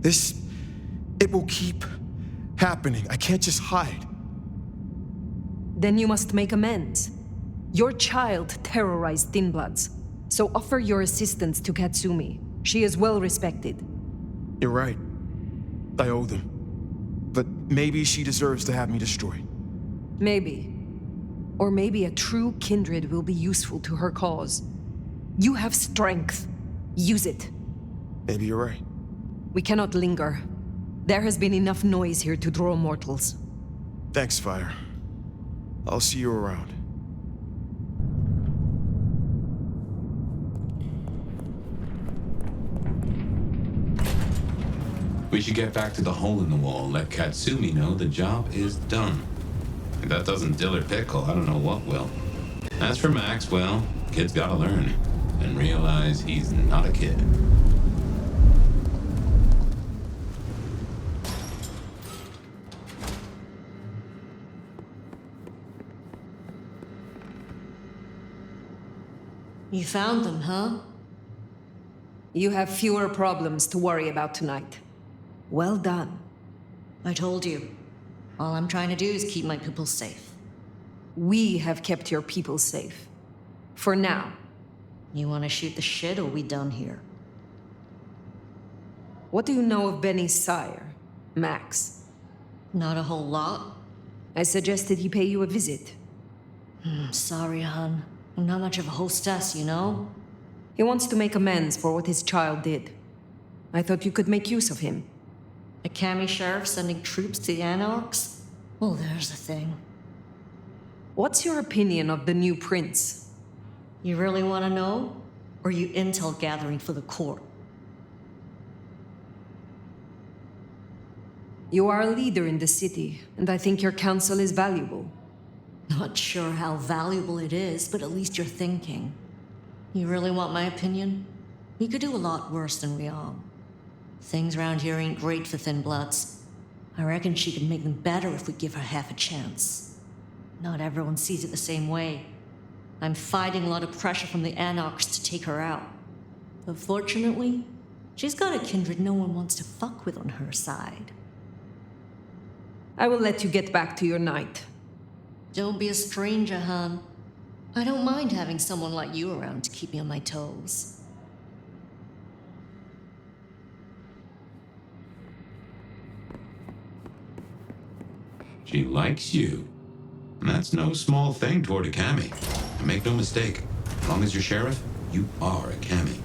F: It will keep happening. I can't just hide.
B: Then you must make amends. Your child terrorized Thin Bloods, so offer your assistance to Katsumi. She is well respected.
F: You're right. I owe them. But maybe she deserves to have me destroyed.
B: Maybe. Or maybe a true kindred will be useful to her cause. You have strength. Use it.
F: Maybe you're right.
B: We cannot linger. There has been enough noise here to draw mortals.
F: Thanks, Fire. I'll see you around.
A: We should get back to the hole in the wall, let Katsumi know the job is done. If that doesn't dill or pickle, I don't know what will. As for Max, well, kid's gotta learn and realize he's not a kid.
H: You found them, huh?
B: You have fewer problems to worry about tonight. Well done.
H: I told you. All I'm trying to do is keep my people safe.
B: We have kept your people safe. For now.
H: You want to shoot the shit, or we done here?
B: What do you know of Benny's sire, Max?
H: Not a whole lot.
B: I suggested he pay you a visit.
H: Sorry, hon. I'm not much of a hostess, you know?
B: He wants to make amends for what his child did. I thought you could make use of him.
H: A Kami sheriff sending troops to the Anarchs? Well, there's the thing.
B: What's your opinion of the new prince?
H: You really want to know? Or you intel gathering for the court?
B: You are a leader in the city, and I think your counsel is valuable.
H: Not sure how valuable it is, but at least you're thinking. You really want my opinion? We could do a lot worse than we are. Things around here ain't great for thin bloods. I reckon she could make them better if we give her half a chance. Not everyone sees it the same way. I'm fighting a lot of pressure from the Anarchs to take her out. But fortunately, she's got a kindred no one wants to fuck with on her side.
B: I will let you get back to your night.
H: Don't be a stranger, hon. I don't mind having someone like you around to keep me on my toes.
A: She likes you. And that's no small thing toward a Kami. And make no mistake, as long as you're sheriff, you are a Kami.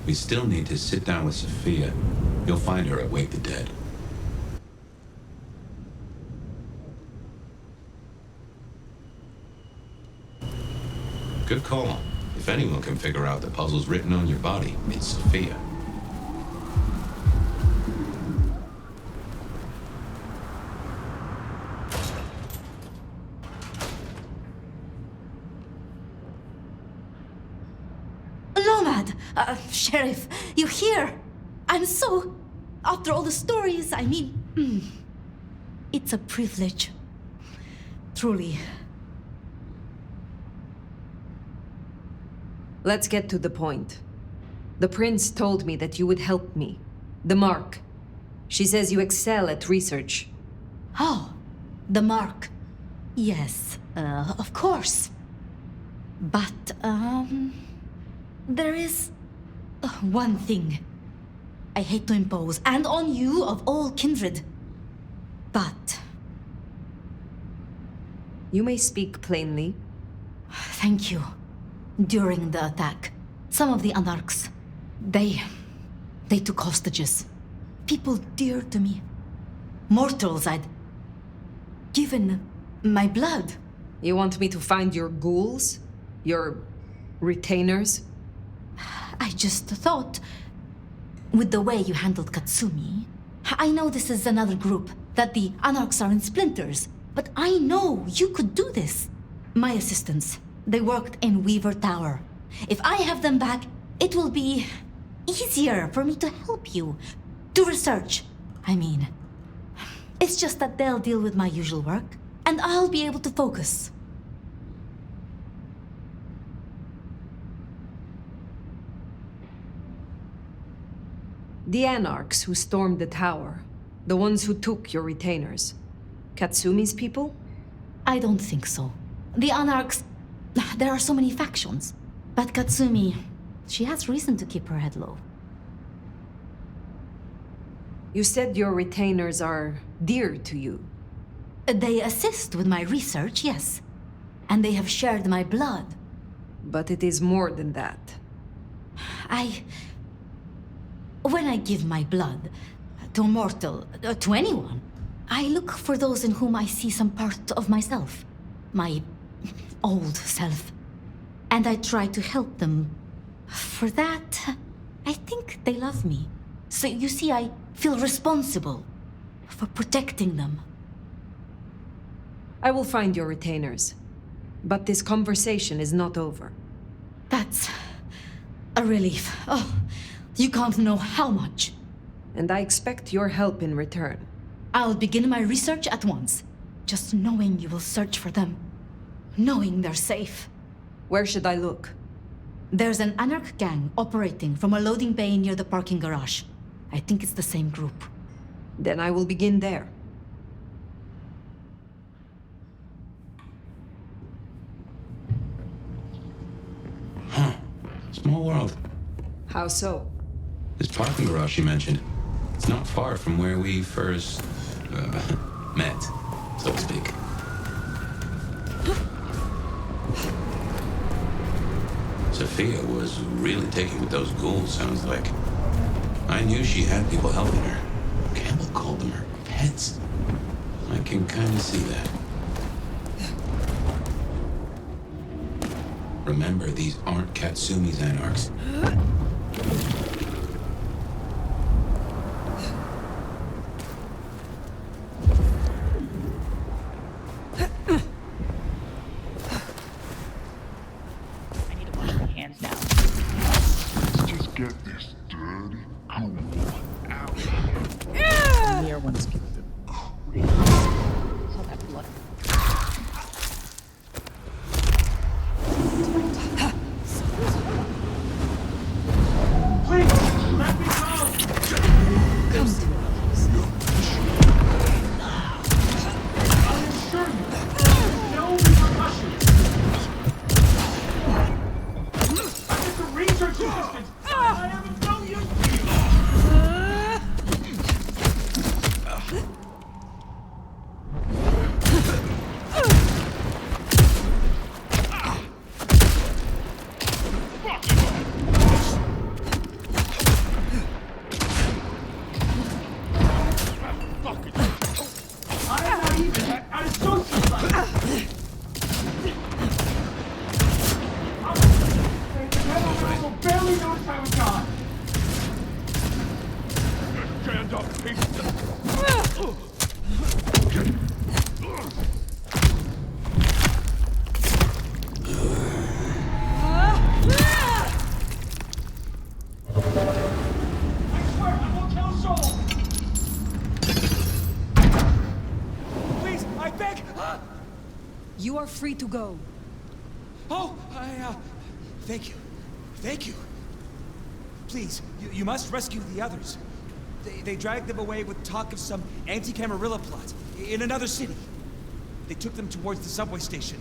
A: We still need to sit down with Safia. You'll find her at Wake the Dead. Good call. If anyone can figure out the puzzles written on your body, it's Safia.
L: Nomad! Sheriff, you're here! I'm so... After all the stories, I mean... It's a privilege. Truly.
B: Let's get to the point. The prince told me that you would help me. The Mark. She says you excel at research.
L: Oh, the Mark. Yes, of course. But, there is... one thing. I hate to impose, and on you of all kindred. But...
B: You may speak plainly.
L: Thank you. During the attack, some of the Anarchs, they took hostages. People dear to me. Mortals I'd given my blood.
B: You want me to find your ghouls? Your retainers?
L: I just thought, with the way you handled Katsumi, I know this is another group, that the Anarchs are in splinters, but I know you could do this. My assistants, they worked in Weaver Tower. If I have them back, it will be easier for me to help you. Do research, I mean. It's just that they'll deal with my usual work, and I'll be able to focus.
B: The Anarchs who stormed the tower. The ones who took your retainers. Katsumi's people?
L: I don't think so. The Anarchs... There are so many factions. But Katsumi, she has reason to keep her head low.
B: You said your retainers are dear to you.
L: They assist with my research, yes. And they have shared my blood.
B: But it is more than that.
L: When I give my blood to a mortal, to anyone, I look for those in whom I see some part of myself. My old self. And I try to help them. For that, I think they love me. So you see, I feel responsible for protecting them.
B: I will find your retainers. But this conversation is not over.
L: That's a relief. Oh, you can't know how much.
B: And I expect your help in return.
L: I'll begin my research at once. Just knowing you will search for them. Knowing they're safe.
B: Where should I look?
L: There's an Anarch gang operating from a loading bay near the parking garage. I think it's the same group.
B: Then I will begin there.
A: Huh. Small world.
B: How so?
A: This parking garage you mentioned, it's not far from where we first, met, so to speak. Safia was really taken with those ghouls, sounds like. I knew she had people helping her. Campbell called them her pets. I can kind of see that. Remember, these aren't Katsumi's anarchs.
B: You are free to go.
E: Oh, thank you. Thank you. Please, you must rescue the others. They dragged them away with talk of some anti-Camarilla plot in another city. They took them towards the subway station.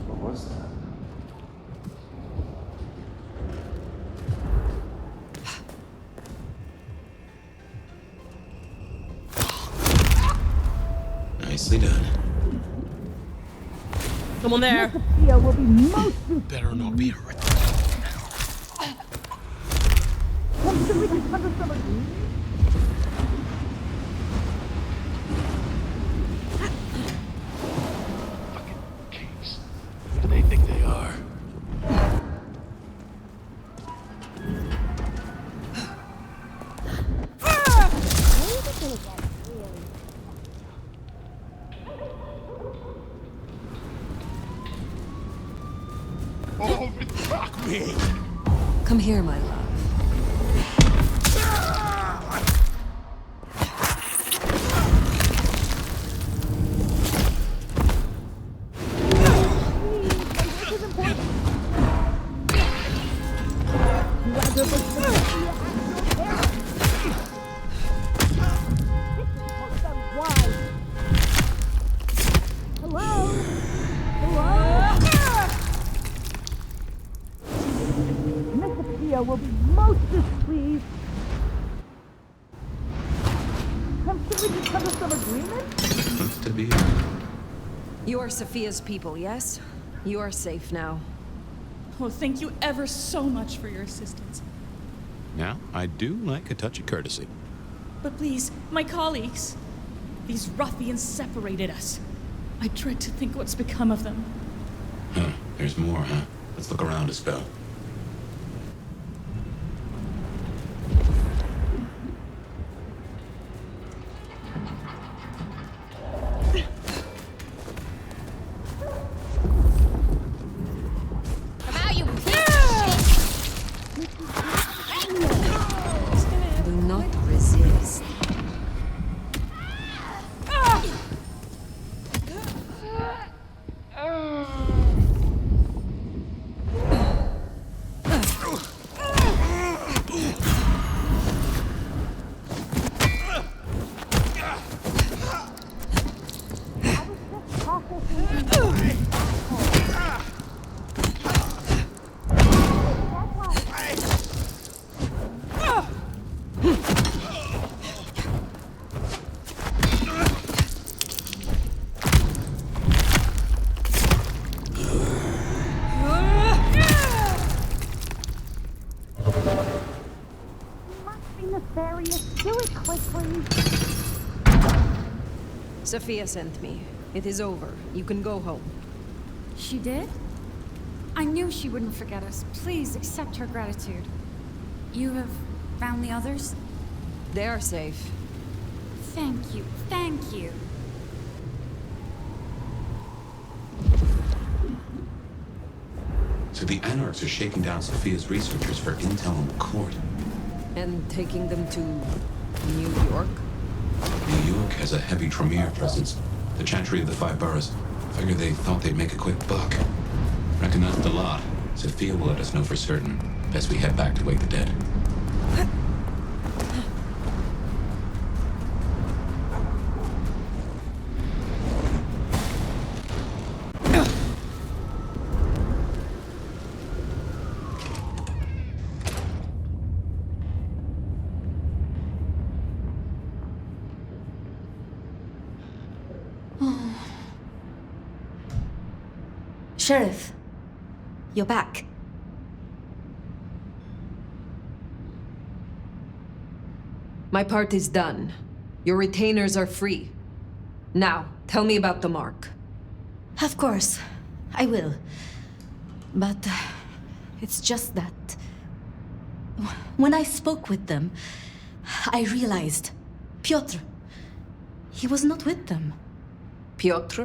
G: What was that?
A: Nicely done.
N: Come on there.
R: Will be most better not be hurt.
G: Kings. Who do they think they are?
R: Oh, fuck me!
B: Come here, my love.
R: Will be most displeased. Should we come to some agreement?
A: Looks to be.
B: You are Safia's people, yes? You are safe now.
S: Well, thank you ever so much for your assistance.
A: Now, I do like a touch of courtesy.
S: But please, my colleagues. These ruffians separated us. I dread to think what's become of them.
A: Huh, there's more, huh? Let's look around a spell.
B: Do not resist.
Q: nefarious. Do it quickly.
B: Safia sent me. It is over. You can go home.
Q: She did? I knew she wouldn't forget us. Please accept her gratitude. You have found the others?
B: They are safe.
Q: Thank you. Thank you.
A: So the Anarchs are shaking down Safia's researchers for intel on the court.
B: And taking them to New York?
A: New York has a heavy Tremere presence. The Chantry of the Five Boroughs. Figure they thought they'd make a quick buck. Reckon that's the lot. Safia will let us know for certain. Best we head back to wake the dead.
L: Sheriff, you're back.
B: My part is done. Your retainers are free. Now, tell me about the mark.
L: Of course, I will. But it's just that when I spoke with them, I realized Piotr, he was not with them.
B: Piotr?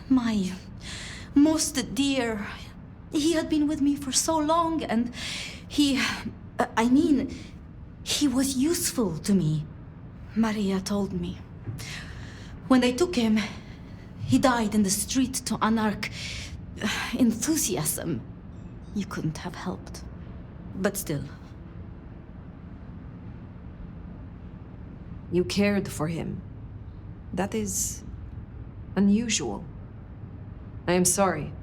L: My most dear. He had been with me for so long, and he was useful to me. Maria told me. When they took him, he died in the street to Anarch enthusiasm. You couldn't have helped. But still.
B: You cared for him. That is unusual. I am sorry.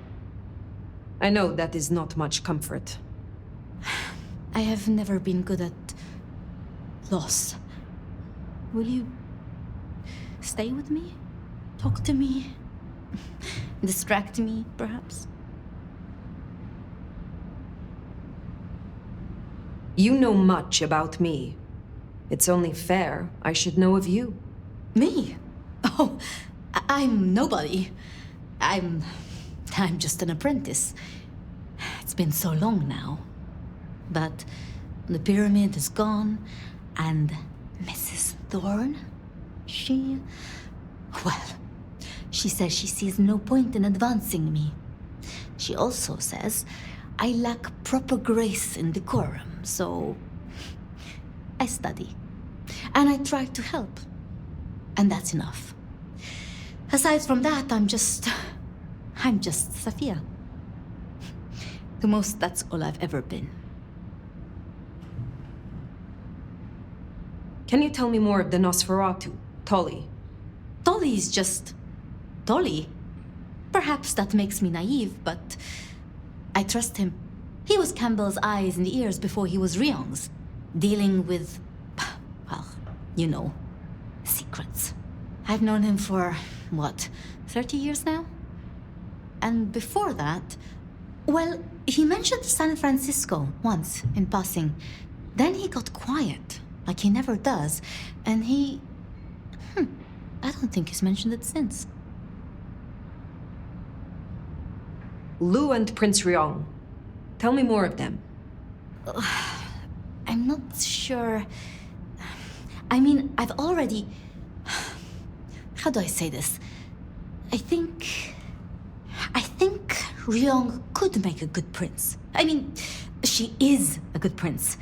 B: I know that is not much comfort.
L: I have never been good at loss. Will you stay with me? Talk to me? Distract me, perhaps?
B: You know much about me. It's only fair I should know of you.
L: Me? Oh, I'm nobody. I'm just an apprentice. It's been so long now. But the pyramid is gone, and Mrs. Thorne, she says she sees no point in advancing me. She also says I lack proper grace and decorum, so I study. And I try to help. And that's enough. Aside from that, I'm just Safia. The most, that's all I've ever been.
B: Can you tell me more of the Nosferatu, Tolly?
L: Tolly is just Tolly. Perhaps that makes me naive, but I trust him. He was Campbell's eyes and ears before he was Ryong's, dealing with, well, you know, secrets. I've known him for, 30 years now? And before that, well, he mentioned San Francisco once in passing. Then he got quiet, like he never does, and I don't think he's mentioned it since.
B: Lu and Prince Ryong. Tell me more of them.
L: I'm not sure. I mean, I've already... How do I say this? I think Ryong could make a good prince. I mean, she is a good prince.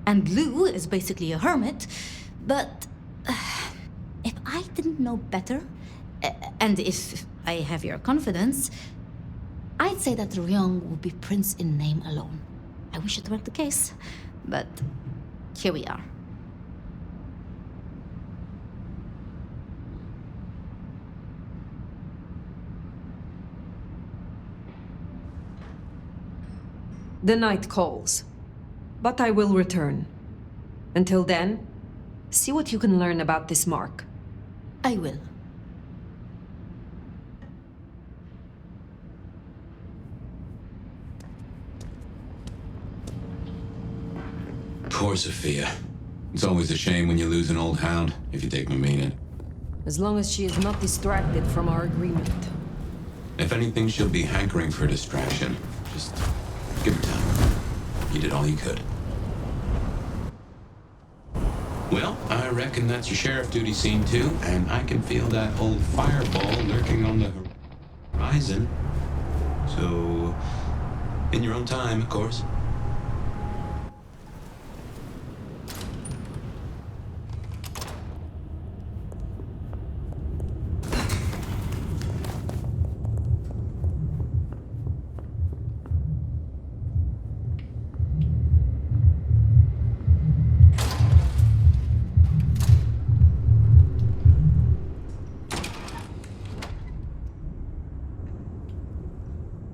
L: And Lu is basically a hermit. But if I didn't know better, and if I have your confidence, I'd say that Ryong would be prince in name alone. I wish it were the case, but here we are.
B: The night calls, but I will return. Until then, see what you can learn about this mark.
L: I will.
A: Poor Safia. It's always a shame when you lose an old hound, if you take my meaning.
B: As long as she is not distracted from our agreement.
A: If anything, she'll be hankering for distraction. Just give her time. You did all you could. Well, I reckon that's your sheriff duty scene too, and I can feel that old fireball lurking on the horizon. So, in your own time, of course.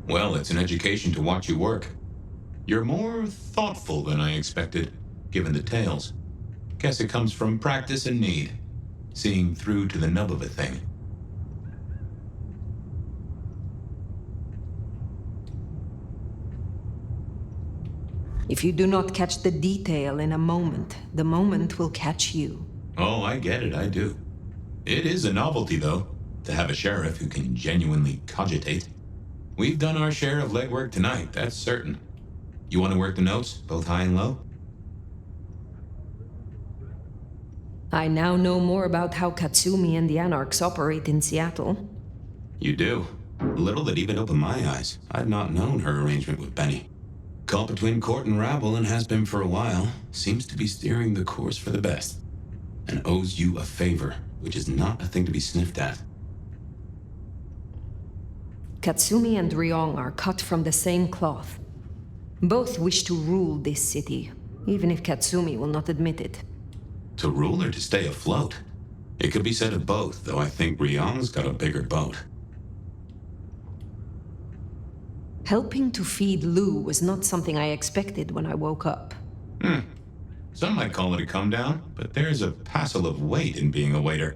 A: Well, it's an education to watch you work. You're more thoughtful than I expected, given the tales. Guess it comes from practice and need, seeing through to the nub of a thing.
B: If you do not catch the detail in a moment, the moment will catch you.
A: Oh, I get it, I do. It is a novelty, though, to have a sheriff who can genuinely cogitate. We've done our share of legwork tonight, that's certain. You want to work the notes, both high and low?
B: I now know more about how Katsumi and the Anarchs operate in Seattle.
A: You do. Little that even opened my eyes. I'd not known her arrangement with Benny. Caught between court and rabble and has been for a while. Seems to be steering the course for the best. And owes you a favor, which is not a thing to be sniffed at.
B: Katsumi and Ryong are cut from the same cloth. Both wish to rule this city, even if Katsumi will not admit it.
A: To rule or to stay afloat? It could be said of both, though I think Ryong's got a bigger boat.
B: Helping to feed Lou was not something I expected when I woke up.
A: Some might call it a come down, but there's a passel of weight in being a waiter.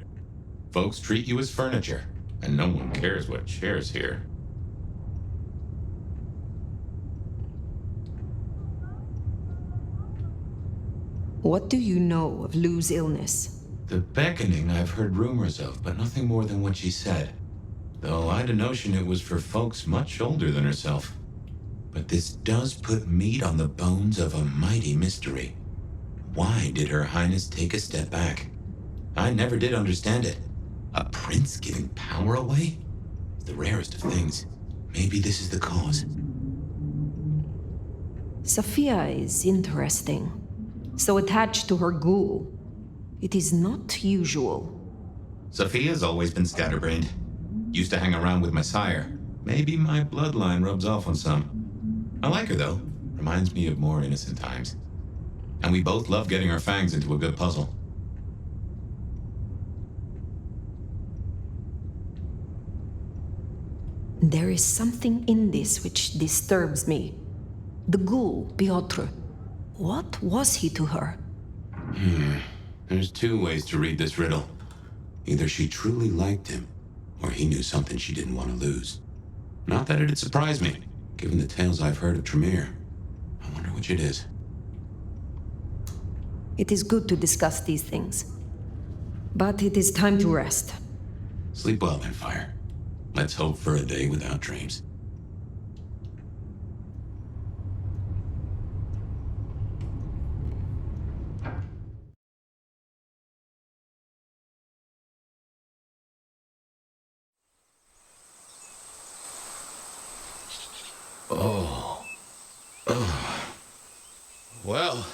A: Folks treat you as furniture, and no one cares what shares here.
B: What do you know of Lou's illness?
A: The beckoning I've heard rumors of, but nothing more than what she said. Though I'd a notion it was for folks much older than herself. But this does put meat on the bones of a mighty mystery. Why did Her Highness take a step back? I never did understand it. A prince giving power away? It's the rarest of things. Maybe this is the cause.
B: Safia is interesting. So attached to her ghoul. It is not usual.
A: Safia's always been scatterbrained. Used to hang around with my sire. Maybe my bloodline rubs off on some. I like her, though. Reminds me of more innocent times. And we both love getting our fangs into a good puzzle.
B: There is something in this which disturbs me. The ghoul, Piotr. What was he to her?
A: There's two ways to read this riddle. Either she truly liked him, or he knew something she didn't want to lose. Not that it'd surprise me, given the tales I've heard of Tremere. I wonder which it is.
B: It is good to discuss these things. But it is time to rest.
A: Sleep well then, Fire. Let's hope for a day without dreams.
T: Well,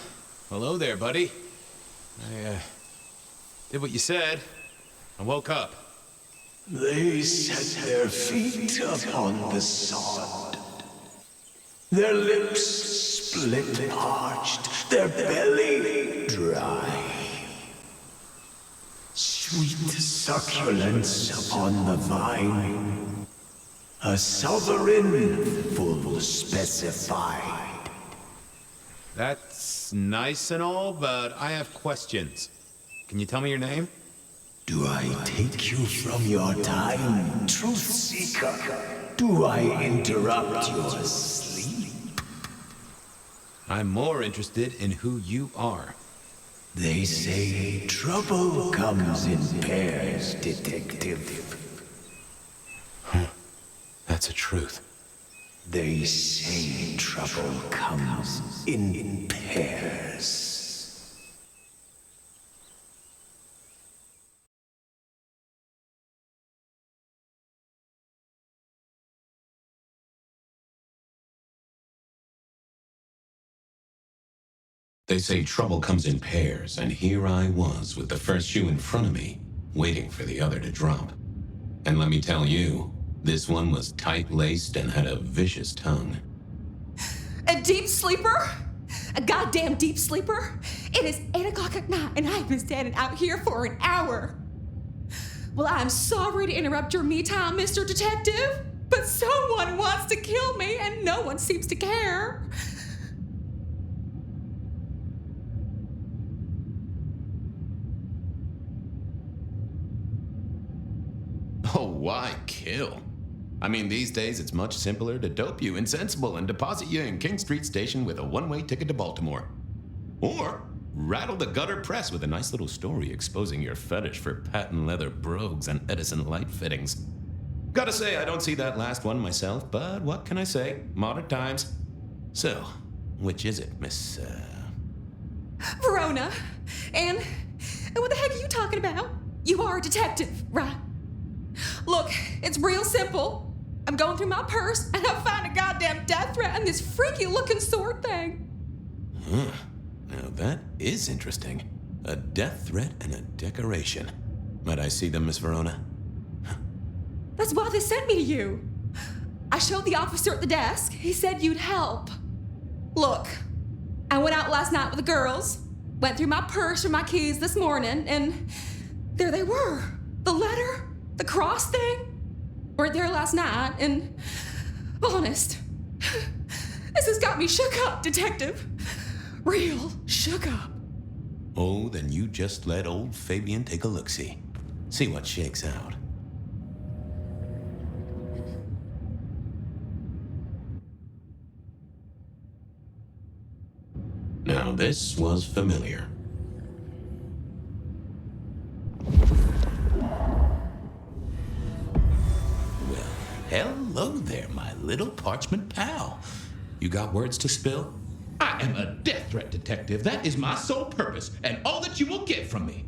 T: hello there, buddy. I, did what you said. I woke up.
U: They set their feet upon the sod. Their lips split parched, their belly dry. Sweet succulence upon the vine. A sovereign full specified.
T: That's nice and all, but I have questions. Can you tell me your name?
U: Do I take you from your time, truth seeker? Do I interrupt your sleep?
T: I'm more interested in who you are.
U: They say trouble comes in pairs, detective.
A: That's a truth.
U: They say trouble comes in pairs.
A: They say trouble comes in pairs, and here I was with the first shoe in front of me, waiting for the other to drop. And let me tell you, this one was tight-laced and had a vicious tongue.
D: A deep sleeper? A goddamn deep sleeper? It is 8 o'clock at night and I've been standing out here for an hour. Well, I'm sorry to interrupt your me time, Mr. Detective, but someone wants to kill me and no one seems to care.
T: Oh, why kill? I mean, these days it's much simpler to dope you insensible and deposit you in King Street Station with a one-way ticket to Baltimore. Or rattle the gutter press with a nice little story exposing your fetish for patent leather brogues and Edison light fittings. Gotta say, I don't see that last one myself, but what can I say? Modern times. So, which is it, Miss,
D: Verona. And what the heck are you talking about? You are a detective, right? Look, it's real simple. I'm going through my purse and I find a goddamn death threat and this freaky looking sword thing.
T: Huh. Now that is interesting. A death threat and a decoration. Might I see them, Miss Verona?
D: That's why they sent me to you. I showed the officer at the desk. He said you'd help. Look, I went out last night with the girls, went through my purse for my keys this morning, and there they were. The letter, the cross thing, were there last night, and honest, this has got me shook up, Detective. Real shook up.
T: Oh, then you just let old Fabien take a look-see. See what shakes out.
A: Now this was familiar.
T: Well, hello there, my little parchment pal. You got words to spill?
V: I am a death threat detective. That is my sole purpose, and all that you will get from me.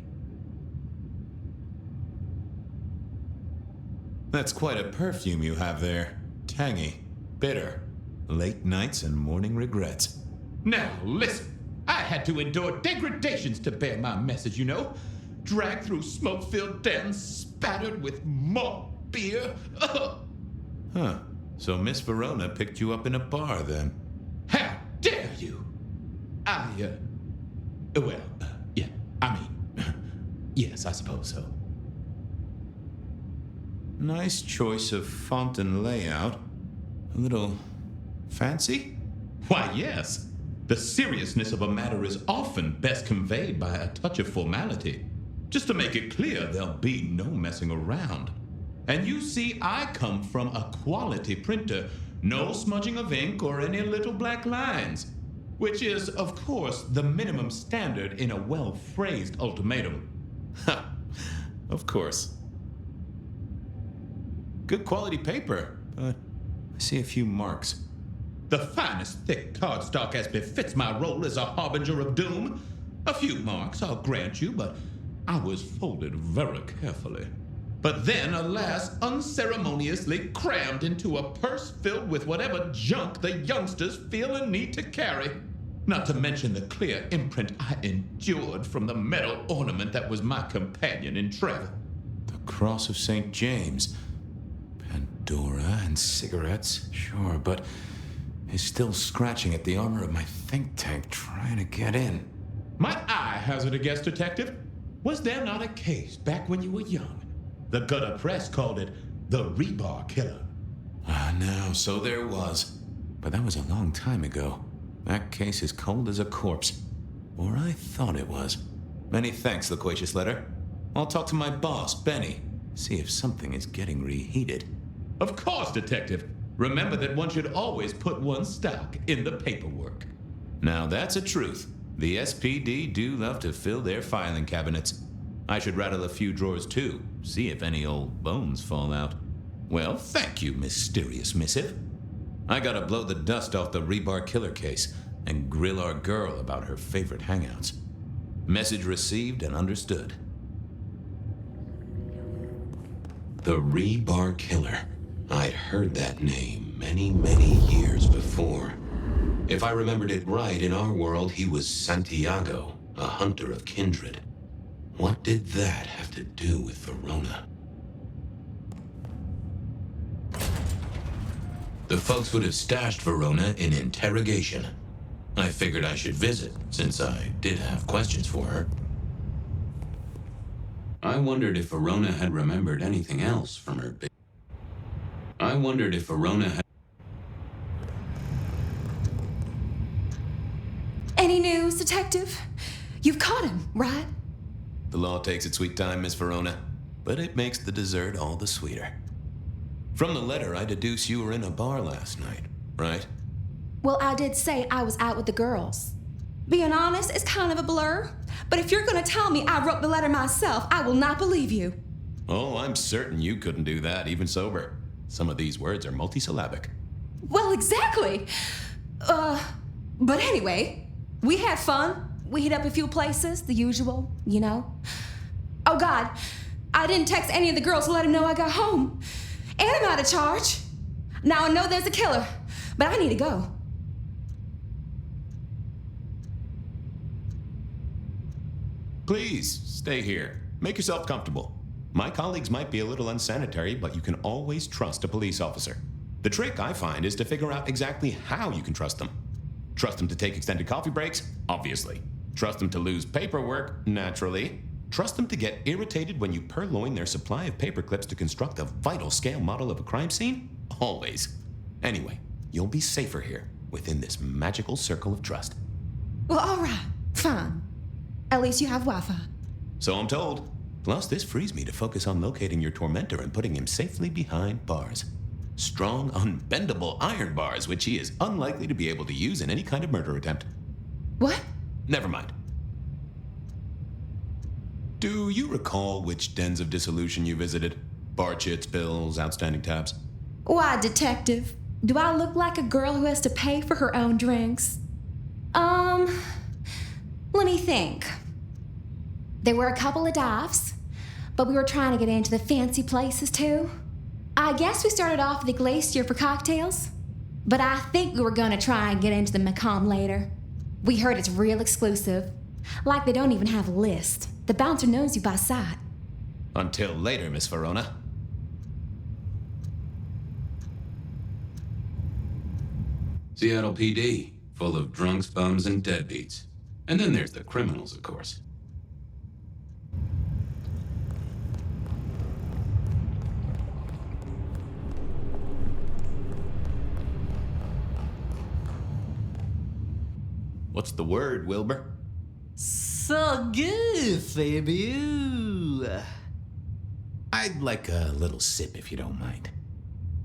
T: That's quite a perfume you have there. Tangy, bitter, late nights and morning regrets.
V: Now, listen. I had to endure degradations to bear my message, you know. Dragged through smoke-filled dens, spattered with malt beer.
T: Huh. So Miss Verona picked you up in a bar, then?
V: How dare you? Yes, I suppose so.
T: Nice choice of font and layout. A little fancy?
V: Why, yes. The seriousness of a matter is often best conveyed by a touch of formality. Just to make it clear, there'll be no messing around. And you see, I come from a quality printer. No smudging of ink or any little black lines. Which is, of course, the minimum standard in a well-phrased ultimatum.
T: Ha! Of course. Good quality paper, but I see a few marks.
V: The finest thick cardstock as befits my role as a harbinger of doom. A few marks, I'll grant you, but I was folded very carefully. But then, alas, unceremoniously crammed into a purse filled with whatever junk the youngsters feel a need to carry. Not to mention the clear imprint I endured from the metal ornament that was my companion in travel.
T: The Cross of St. James. Pandora and cigarettes, sure, but he's still scratching at the armor of my think tank trying to get in.
V: Might I hazard a guess, Detective? Was there not a case back when you were young? The gutter press called it the Rebar Killer.
T: No, so there was. But that was a long time ago. That case is cold as a corpse. Or I thought it was. Many thanks, loquacious letter. I'll talk to my boss, Benny. See if something is getting reheated.
V: Of course, Detective. Remember that one should always put one's stock in the paperwork.
T: Now that's a truth. The SPD do love to fill their filing cabinets. I should rattle a few drawers too, see if any old bones fall out. Well, thank you, mysterious missive. I gotta blow the dust off the rebar killer case and grill our girl about her favorite hangouts. Message received and understood.
A: The Rebar Killer. I'd heard that name many, many years before. If I remembered it right, in our world, he was Santiago, a hunter of kindred. What did that have to do with Verona? The folks would have stashed Verona in interrogation. I figured I should visit, since I did have questions for her. I wondered if Verona had remembered anything else from her big... I wondered if Verona had...
D: Any news, Detective? You've caught him, right?
T: The law takes its sweet time, Miss Verona, but it makes the dessert all the sweeter. From the letter, I deduce you were in a bar last night, right?
D: Well, I did say I was out with the girls. Being honest, it's kind of a blur. But if you're gonna tell me I wrote the letter myself, I will not believe you.
T: Oh, I'm certain you couldn't do that, even sober. Some of these words are multisyllabic.
D: Well, exactly. But anyway, we had fun. We hit up a few places, the usual, you know. Oh God, I didn't text any of the girls to let them know I got home. And I'm out of charge. Now I know there's a killer, but I need to go.
T: Please, stay here. Make yourself comfortable. My colleagues might be a little unsanitary, but you can always trust a police officer. The trick, I find, is to figure out exactly how you can trust them. Trust them to take extended coffee breaks? Obviously. Trust them to lose paperwork? Naturally. Trust them to get irritated when you purloin their supply of paper clips to construct a vital scale model of a crime scene? Always. Anyway, you'll be safer here, within this magical circle of trust.
D: Well, all right, fine. At least you have Wi-Fi.
T: So I'm told. Plus, this frees me to focus on locating your tormentor and putting him safely behind bars. Strong, unbendable iron bars, which he is unlikely to be able to use in any kind of murder attempt.
D: What?
T: Never mind. Do you recall which dens of dissolution you visited? Bar chits, bills, outstanding tabs?
D: Why, Detective? Do I look like a girl who has to pay for her own drinks? Let me think. There were a couple of dives, but we were trying to get into the fancy places too. I guess we started off at the Glacier for cocktails, but I think we were gonna try and get into the Macomb later. We heard it's real exclusive. Like they don't even have a list. The bouncer knows you by sight.
T: Until later, Miss Verona.
A: Seattle PD, full of drunks, bums, and deadbeats. And then there's the criminals, of course.
T: What's the word, Wilbur?
I: So good, Fabien.
V: I'd like a little sip if you don't mind.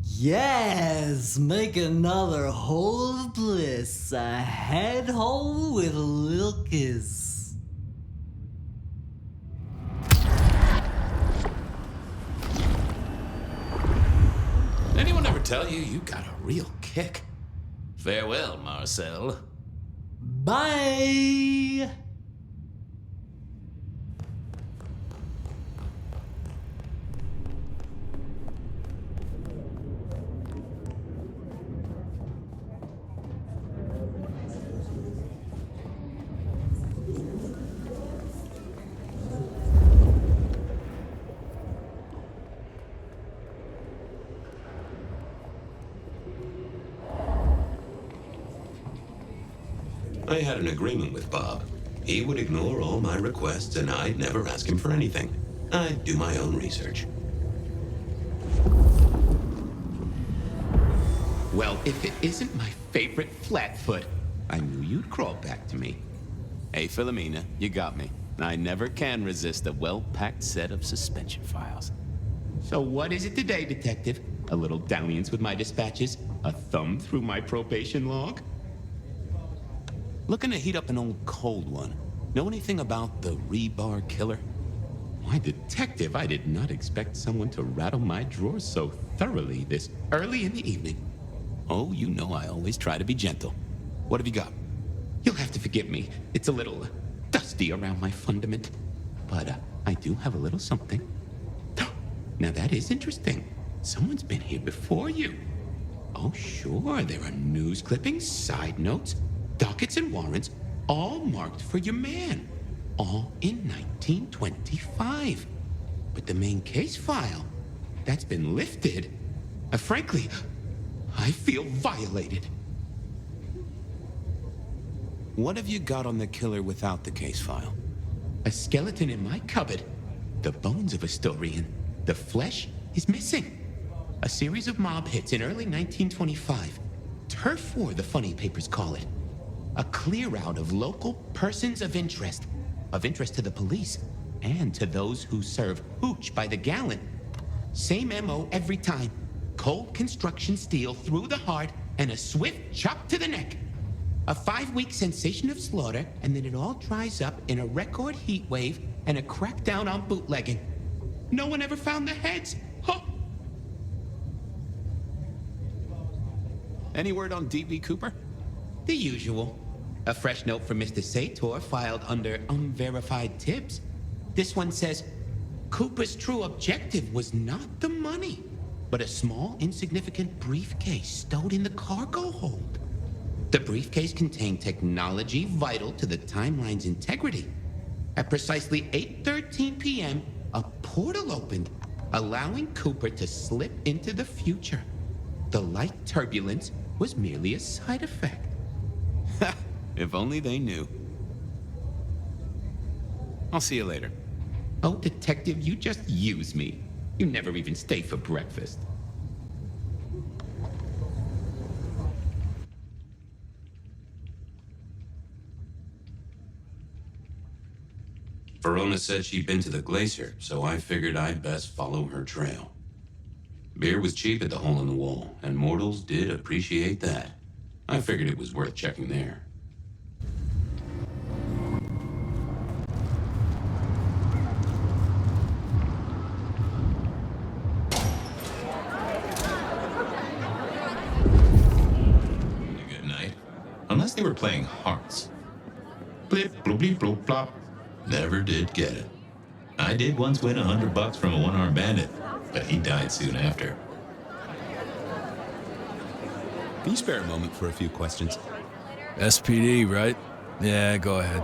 I: Yes, make another hole of bliss, a head hole with a little kiss.
T: Anyone ever tell you you got a real kick? Farewell, Marcel.
I: Bye!
A: I had an agreement with Bob. He would ignore all my requests and I'd never ask him for anything. I'd do my own research.
V: Well, if it isn't my favorite Flatfoot, I knew you'd crawl back to me.
T: Hey, Philomena, you got me. I never can resist a well-packed set of suspension files.
V: So what is it today, Detective? A little dalliance with my dispatches? A thumb through my probation log?
A: Looking to heat up an old cold one. Know anything about the rebar killer? Why, Detective, I did not expect someone to rattle my drawers so thoroughly this early in the evening. Oh, you know I always try to be gentle. What have you got? You'll have to forgive me. It's a little dusty around my fundament. But I do have a little something. Now that is interesting. Someone's been here before you. Oh, sure, there are news clippings, side notes, dockets and warrants, all marked for your man. All in 1925. But the main case file, that's been lifted. Frankly, I feel violated. What have you got on the killer without the case file? A skeleton in my cupboard. The bones of a Storian. The flesh is missing. A series of mob hits in early 1925. Turf war, the funny papers call it. A clear out of local persons of interest to the police, and to those who serve hooch by the gallon. Same MO every time. Cold construction steel through the heart and a swift chop to the neck. A 5-week sensation of slaughter, and then it all dries up in a record heat wave and a crackdown on bootlegging. No one ever found the heads. Huh. Any word on D.B. Cooper? The usual. A fresh note from Mr. Sator filed under unverified tips. This one says, Cooper's true objective was not the money, but a small, insignificant briefcase stowed in the cargo hold. The briefcase contained technology vital to the timeline's integrity. At precisely 8:13 p.m., a portal opened, allowing Cooper to slip into the future. The light turbulence was merely a side effect. Ha! If only they knew. I'll see you later. Oh, Detective, you just use me. You never even stay for breakfast. Verona said she'd been to the glacier, so I figured I'd best follow her trail. Beer was cheap at the hole in the wall, and mortals did appreciate that. I figured it was worth checking there.
V: Good night. Unless they were playing hearts. Blip, bloop, bleep, bloop, plop. Never did get it. I did once win $100 from a one-armed bandit, but he died soon after.
A: Can you spare a moment for a few questions?
C: SPD, right? Yeah, go ahead.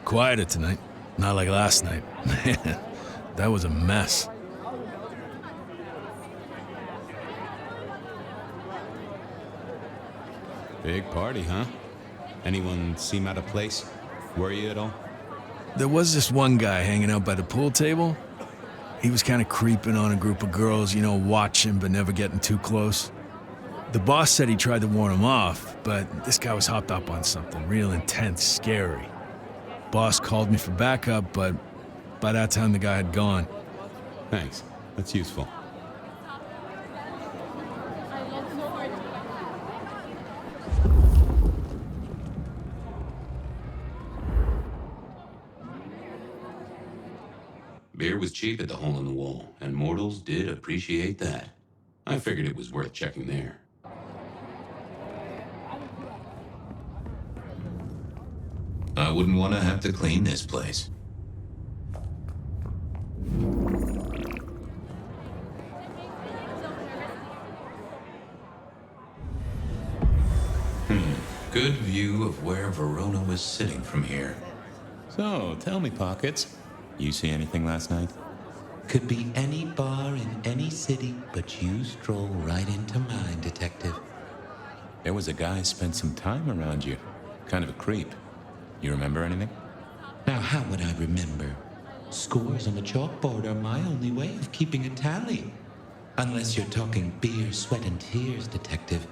C: Quieter tonight. Not like last night. Man, that was a mess.
A: Big party, huh? Anyone seem out of place? Worry you at all?
C: There was this one guy hanging out by the pool table. He was kind of creeping on a group of girls, you know, watching but never getting too close. The boss said he tried to warn him off, but this guy was hopped up on something real intense, scary. Boss called me for backup, but by that time the guy had gone.
A: Thanks. That's useful. Beer was cheap at the hole in the wall, and mortals did appreciate that. I figured it was worth checking there.
V: I wouldn't want to have to clean this place. Good view of where Verona was sitting from here.
A: So, tell me, Pockets. You see anything last night?
V: Could be any bar in any city, but you stroll right into mine, Detective.
A: There was a guy spent some time around you. Kind of a creep. You remember anything?
V: Now, how would I remember? Scores on the chalkboard are my only way of keeping a tally. Unless you're talking beer, sweat, and tears, Detective.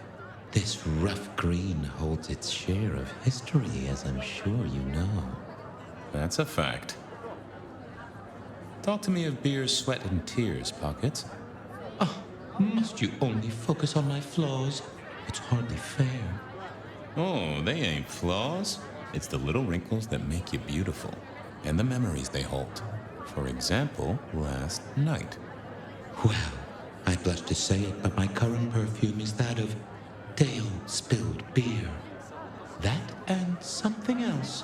V: This rough green holds its share of history, as I'm sure you know.
A: That's a fact. Talk to me of beer, sweat, and tears, Pockets.
V: Oh, must you only focus on my flaws? It's hardly fair.
A: Oh, they ain't flaws.
T: It's the little wrinkles that make you beautiful, and the memories they hold. For example, last night.
A: Well, I blush to say it, but my current perfume is that of day-old spilled beer. That and something else.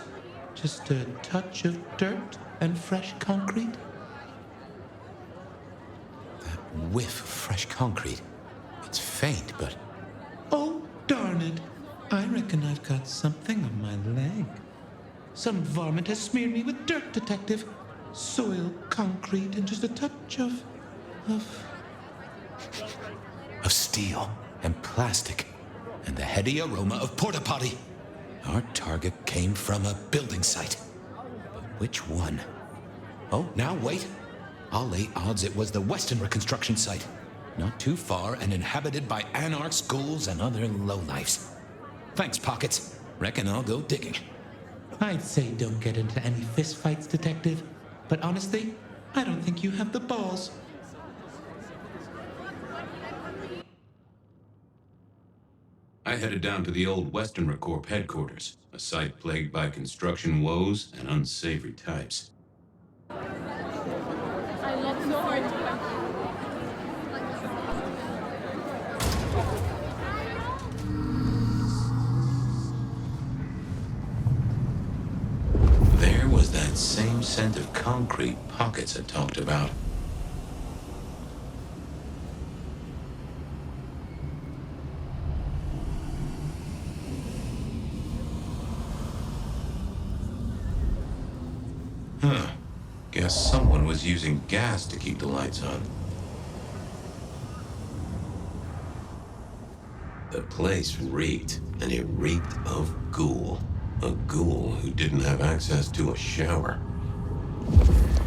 A: Just a touch of dirt and fresh concrete.
T: That whiff of fresh concrete. It's faint, but...
A: Oh, darn it. I reckon I've got something on my leg. Some varmint has smeared me with dirt, Detective. Soil, concrete, and just a touch of
T: steel and plastic and the heady aroma of porta potty. Our target came from a building site. But which one? Oh, now wait. I'll lay odds it was the Weston reconstruction site. Not too far and inhabited by anarchs, ghouls, and other lowlifes. Thanks, Pockets. Reckon I'll go digging.
A: I'd say don't get into any fistfights, Detective. But honestly, I don't think you have the balls. I headed down to the old Western Corp headquarters, a site plagued by construction woes and unsavory types.
S: I love Sword.
A: There was that same scent of concrete Pockets had talked about. Huh. Guess someone was using gas to keep the lights on. The place reeked, and it reeked of ghoul. A ghoul who didn't have access to a shower.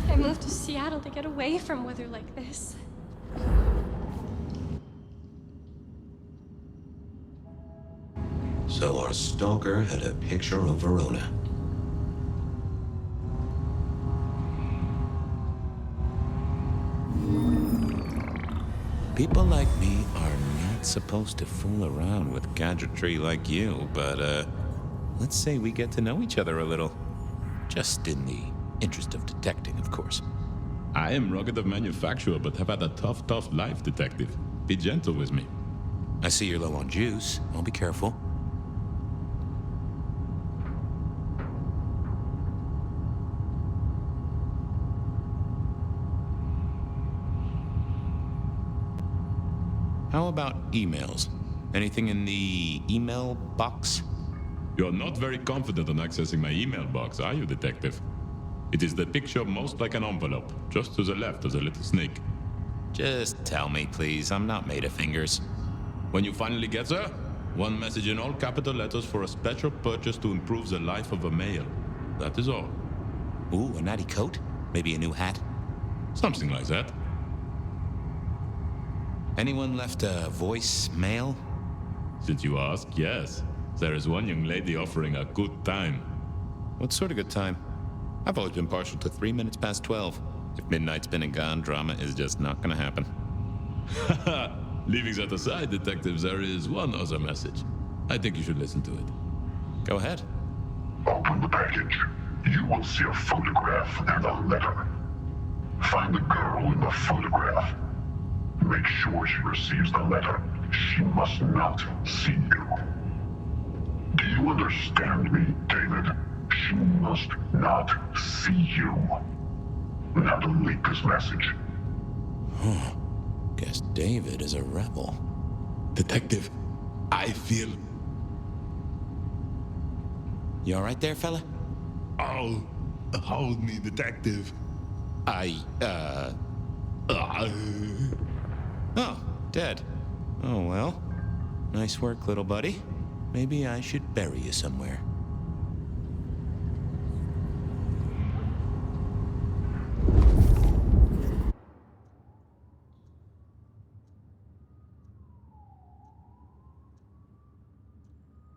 P: I moved to Seattle to get away from weather like this.
A: So our stalker had a picture of Verona.
T: People like me are not supposed to fool around with gadgetry like you, but, let's say we get to know each other a little. Just in the interest of detecting, of course.
V: I am rugged of manufacture, but have had a tough life, Detective. Be gentle with me.
T: I see you're low on juice. I'll be careful. How about emails? Anything in the email box?
V: You're not very confident on accessing my email box, are you, Detective? It is the picture most like an envelope, just to the left of the little snake.
T: Just tell me, please. I'm not made of fingers.
V: When you finally get there, one message in all capital letters for a special purchase to improve the life of a male. That is all.
T: Ooh, a natty coat? Maybe a new hat?
V: Something like that.
T: Anyone left a voicemail?
V: Since you ask, yes. There is one young lady offering a good time.
T: What sort of good time? I've always been partial to 3 minutes past 12. If midnight's been and gone, drama is just not gonna happen.
V: Haha! Leaving that aside, Detective, there is one other message. I think you should listen to it.
T: Go ahead.
J: Open the package. You will see a photograph and a letter. Find the girl in the photograph. Make sure she receives the letter. She must not see you. Do you understand me, David? She must not see you. Now delete this message.
T: Huh. Guess David is a rebel.
V: Detective, I feel...
T: You alright there, fella?
V: Oh, hold me, Detective.
T: Oh, dead. Oh, well. Nice work, little buddy. Maybe I should bury you somewhere.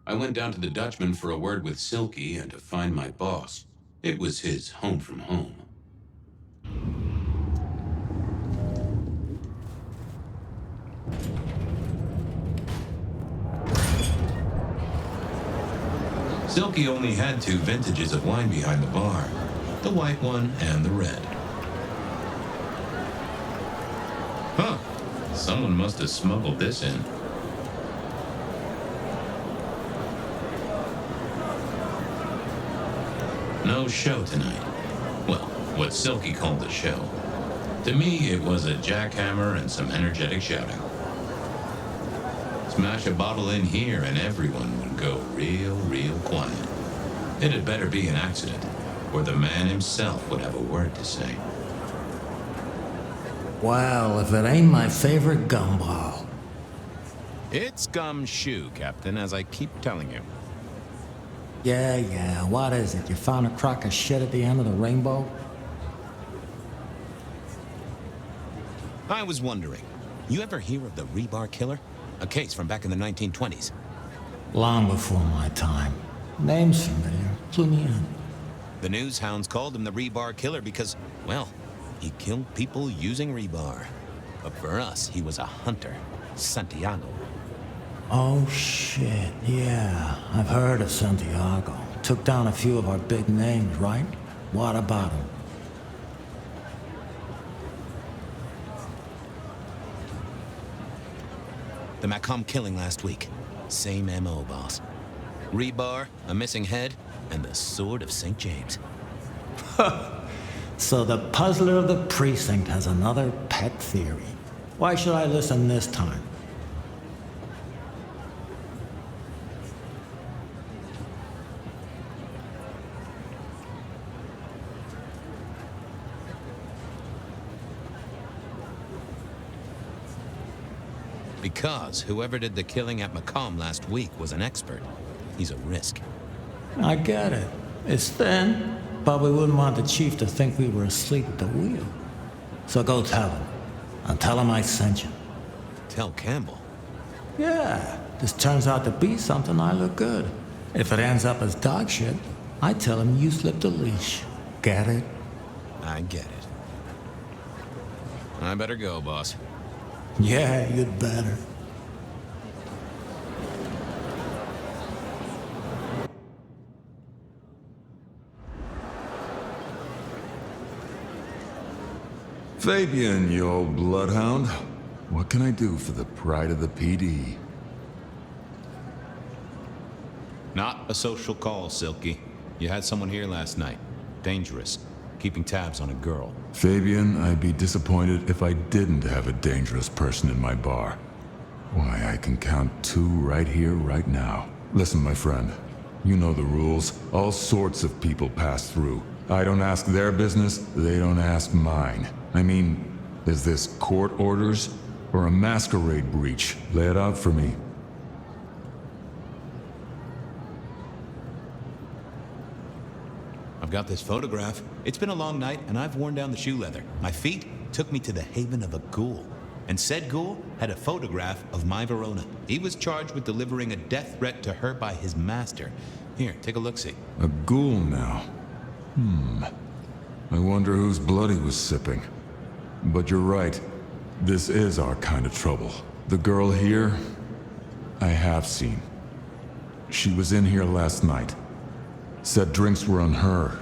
A: I went down to the Dutchman for a word with Silky and to find my boss. It was his home from home. Silky only had 2 vintages of wine behind the bar. The white one and the red. Huh. Someone must have smuggled this in. No show tonight. Well, what Silky called a show. To me, it was a jackhammer and some energetic shouting. Smash a bottle in here and everyone would go real quiet. It had better be an accident, or the man himself would have a word to say.
U: Well, if it ain't my favorite gumball.
T: It's gumshoe, Captain, as I keep telling you.
U: Yeah, what is it? You found a crock of shit at the end of the rainbow?
T: I was wondering, you ever hear of the rebar killer? A case from back in the 1920s.
U: Long before my time. Name's familiar. Clue me in.
T: The news hounds called him the rebar killer because, well, he killed people using rebar. But for us, he was a hunter. Santiago.
U: Oh, shit. Yeah, I've heard of Santiago. Took down a few of our big names, right? What about him?
T: The Macomb killing last week. Same MO, boss. Rebar, a missing head, and the Sword of St. James.
U: So the puzzler of the precinct has another pet theory. Why should I listen this time?
T: Because whoever did the killing at Macomb last week was an expert. He's a risk.
U: I get it. It's thin, but we wouldn't want the chief to think we were asleep at the wheel. So go tell him. And tell him I sent you.
T: Tell Campbell?
U: Yeah, this turns out to be something, I look good. If it ends up as dog shit, I tell him you slipped a leash. Get it?
T: I get it. I better go, boss.
U: Yeah, you'd better.
K: Fabien, you old bloodhound. What can I do for the pride of the PD?
T: Not a social call, Silky. You had someone here last night. Dangerous. Keeping tabs on a girl.
K: Fabien, I'd be disappointed if I didn't have a dangerous person in my bar. Why, I can count 2 right here, right now. Listen, my friend. You know the rules. All sorts of people pass through. I don't ask their business, they don't ask mine. I mean, is this court orders or a masquerade breach? Lay it out for me.
T: I've got this photograph. It's been a long night, and I've worn down the shoe leather. My feet took me to the haven of a ghoul. And said ghoul had a photograph of my Verona. He was charged with delivering a death threat to her by his master. Here, take a look-see.
K: A ghoul now. I wonder whose blood he was sipping. But you're right. This is our kind of trouble. The girl here, I have seen. She was in here last night. Said drinks were on her.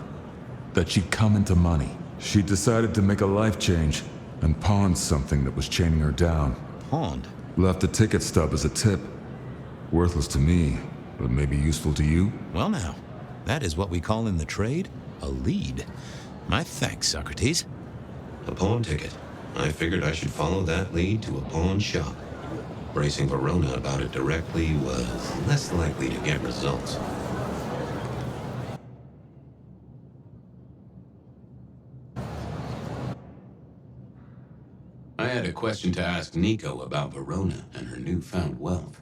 K: That she'd come into money. She decided to make a life change and pawned something that was chaining her down.
T: Pawned?
K: Left a ticket stub as a tip. Worthless to me, but maybe useful to you?
T: Well now, that is what we call in the trade a lead. My thanks, Socrates.
A: A pawn ticket. I figured I should follow that lead to a pawn shop. Bracing Verona about it directly was less likely to get results. I had a question to ask Nico about Verona and her newfound wealth.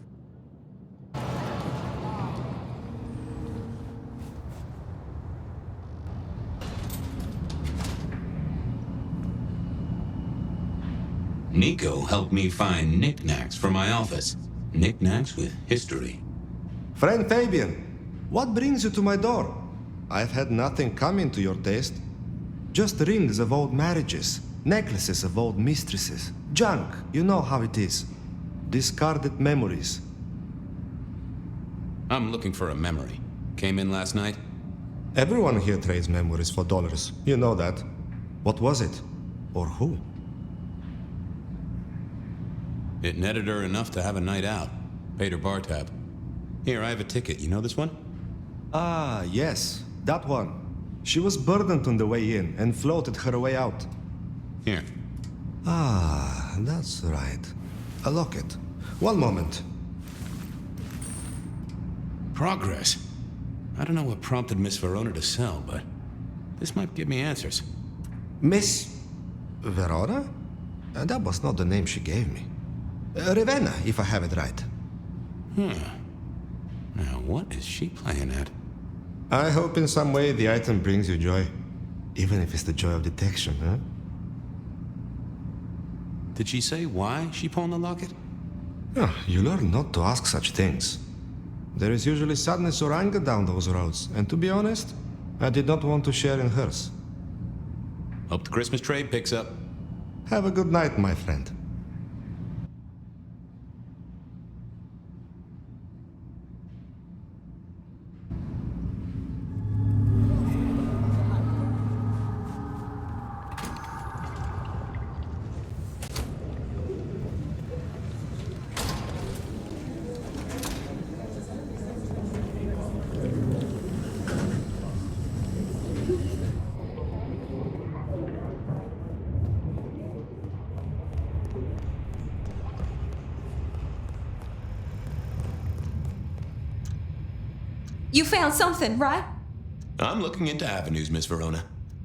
A: Nico helped me find knickknacks for my office. Knickknacks with history.
M: Friend Fabien, what brings you to my door? I've had nothing coming to your taste. Just rings of old marriages, necklaces of old mistresses, junk, you know how it is. Discarded memories.
T: I'm looking for a memory.
A: Came in last night?
M: Everyone here trades memories for dollars. You know that. What was it? Or who?
A: It netted her enough to have a night out. Paid her bar tab. Here, I have a ticket. You know this one?
M: Ah, yes. That one. She was burdened on the way in and floated her way out.
A: Here.
M: Ah, that's right. A locket. One moment.
A: Progress. I don't know what prompted Miss Verona to sell, but this might give me answers.
M: Miss Verona? That was not the name she gave me. Ravenna, if I have it right.
A: Now, what is she playing at?
M: I hope in some way the item brings you joy. Even if it's the joy of detection, huh?
A: Did she say why she pawned the locket?
M: Oh, you learn not to ask such things. There is usually sadness or anger down those roads, and to be honest, I did not want to share in hers.
A: Hope the Christmas trade picks up.
M: Have a good night, my friend.
D: You found something, right?
T: I'm looking into avenues, Miss Verona.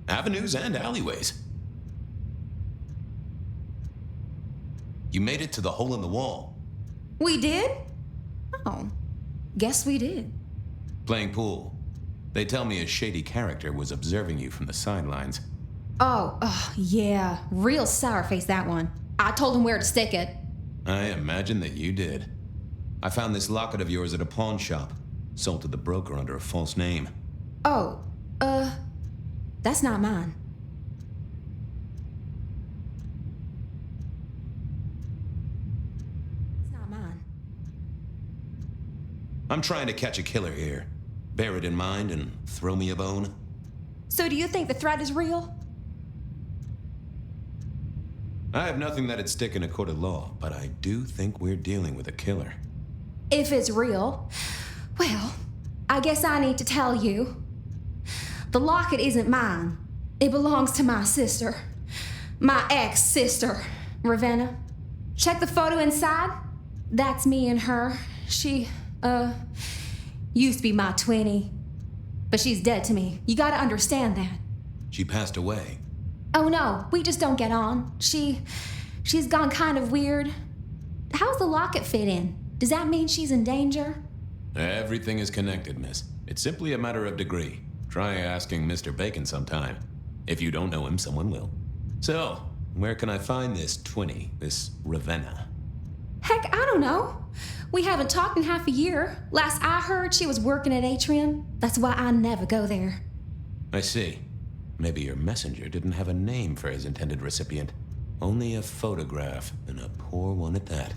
T: Avenues and alleyways. You made it to the hole in the wall.
D: We did? Oh, guess we did.
T: Playing pool. They tell me a shady character was observing you from the sidelines.
D: Oh, yeah. Real sour face, that one. I told him where to stick it.
T: I imagine that you did. I found this locket of yours at a pawn shop. Sold to the broker under a false name.
D: Oh, that's not mine. It's not mine.
T: I'm trying to catch a killer here. Bear it in mind and throw me a bone.
D: So do you think the threat is real?
T: I have nothing that'd stick in a court of law, but I do think we're dealing with a killer.
D: If it's real, well, I guess I need to tell you. The locket isn't mine. It belongs to my sister. My ex-sister, Ravenna. Check the photo inside. That's me and her. She, used to be my twinnie. But she's dead to me. You gotta understand that.
T: She passed away.
D: Oh no, we just don't get on. She's gone kind of weird. How's the locket fit in? Does that mean she's in danger?
T: Everything is connected, miss. It's simply a matter of degree. Try asking Mr. Bacon sometime. If you don't know him, someone will. So, where can I find this twinnie, this Ravenna?
D: Heck, I don't know. We haven't talked in half a year. Last I heard, she was working at Atrium. That's why I never go there.
T: I see. Maybe your messenger didn't have a name for his intended recipient. Only a photograph, and a poor one at that.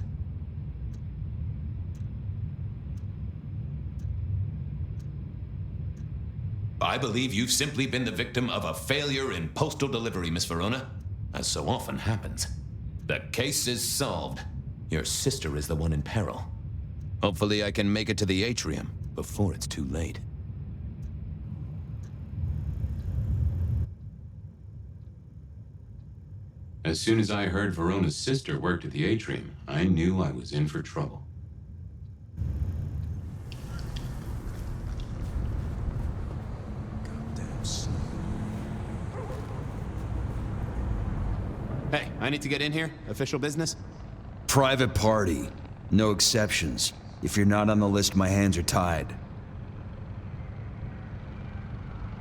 T: I believe you've simply been the victim of a failure in postal delivery, Miss Verona, as so often happens. The case is solved. Your sister is the one in peril. Hopefully I can make it to the atrium before it's too late.
A: As soon as I heard Verona's sister worked at the atrium, I knew I was in for trouble.
T: Hey, I need to get in here. Official business?
F: Private party. No exceptions. If you're not on the list, my hands are tied.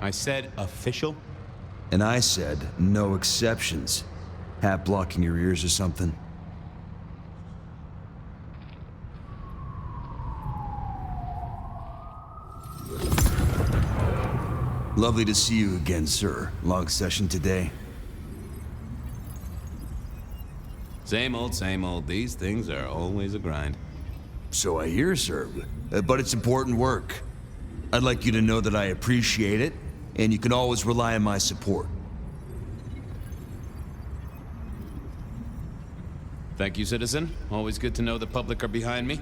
T: I said official?
F: And I said no exceptions. Hat blocking your ears or something? Lovely to see you again, sir. Long session today.
T: Same old, same old. These things are always a grind.
F: So I hear, sir. But it's important work. I'd like you to know that I appreciate it, and you can always rely on my support.
T: Thank you, citizen. Always good to know the public are behind me.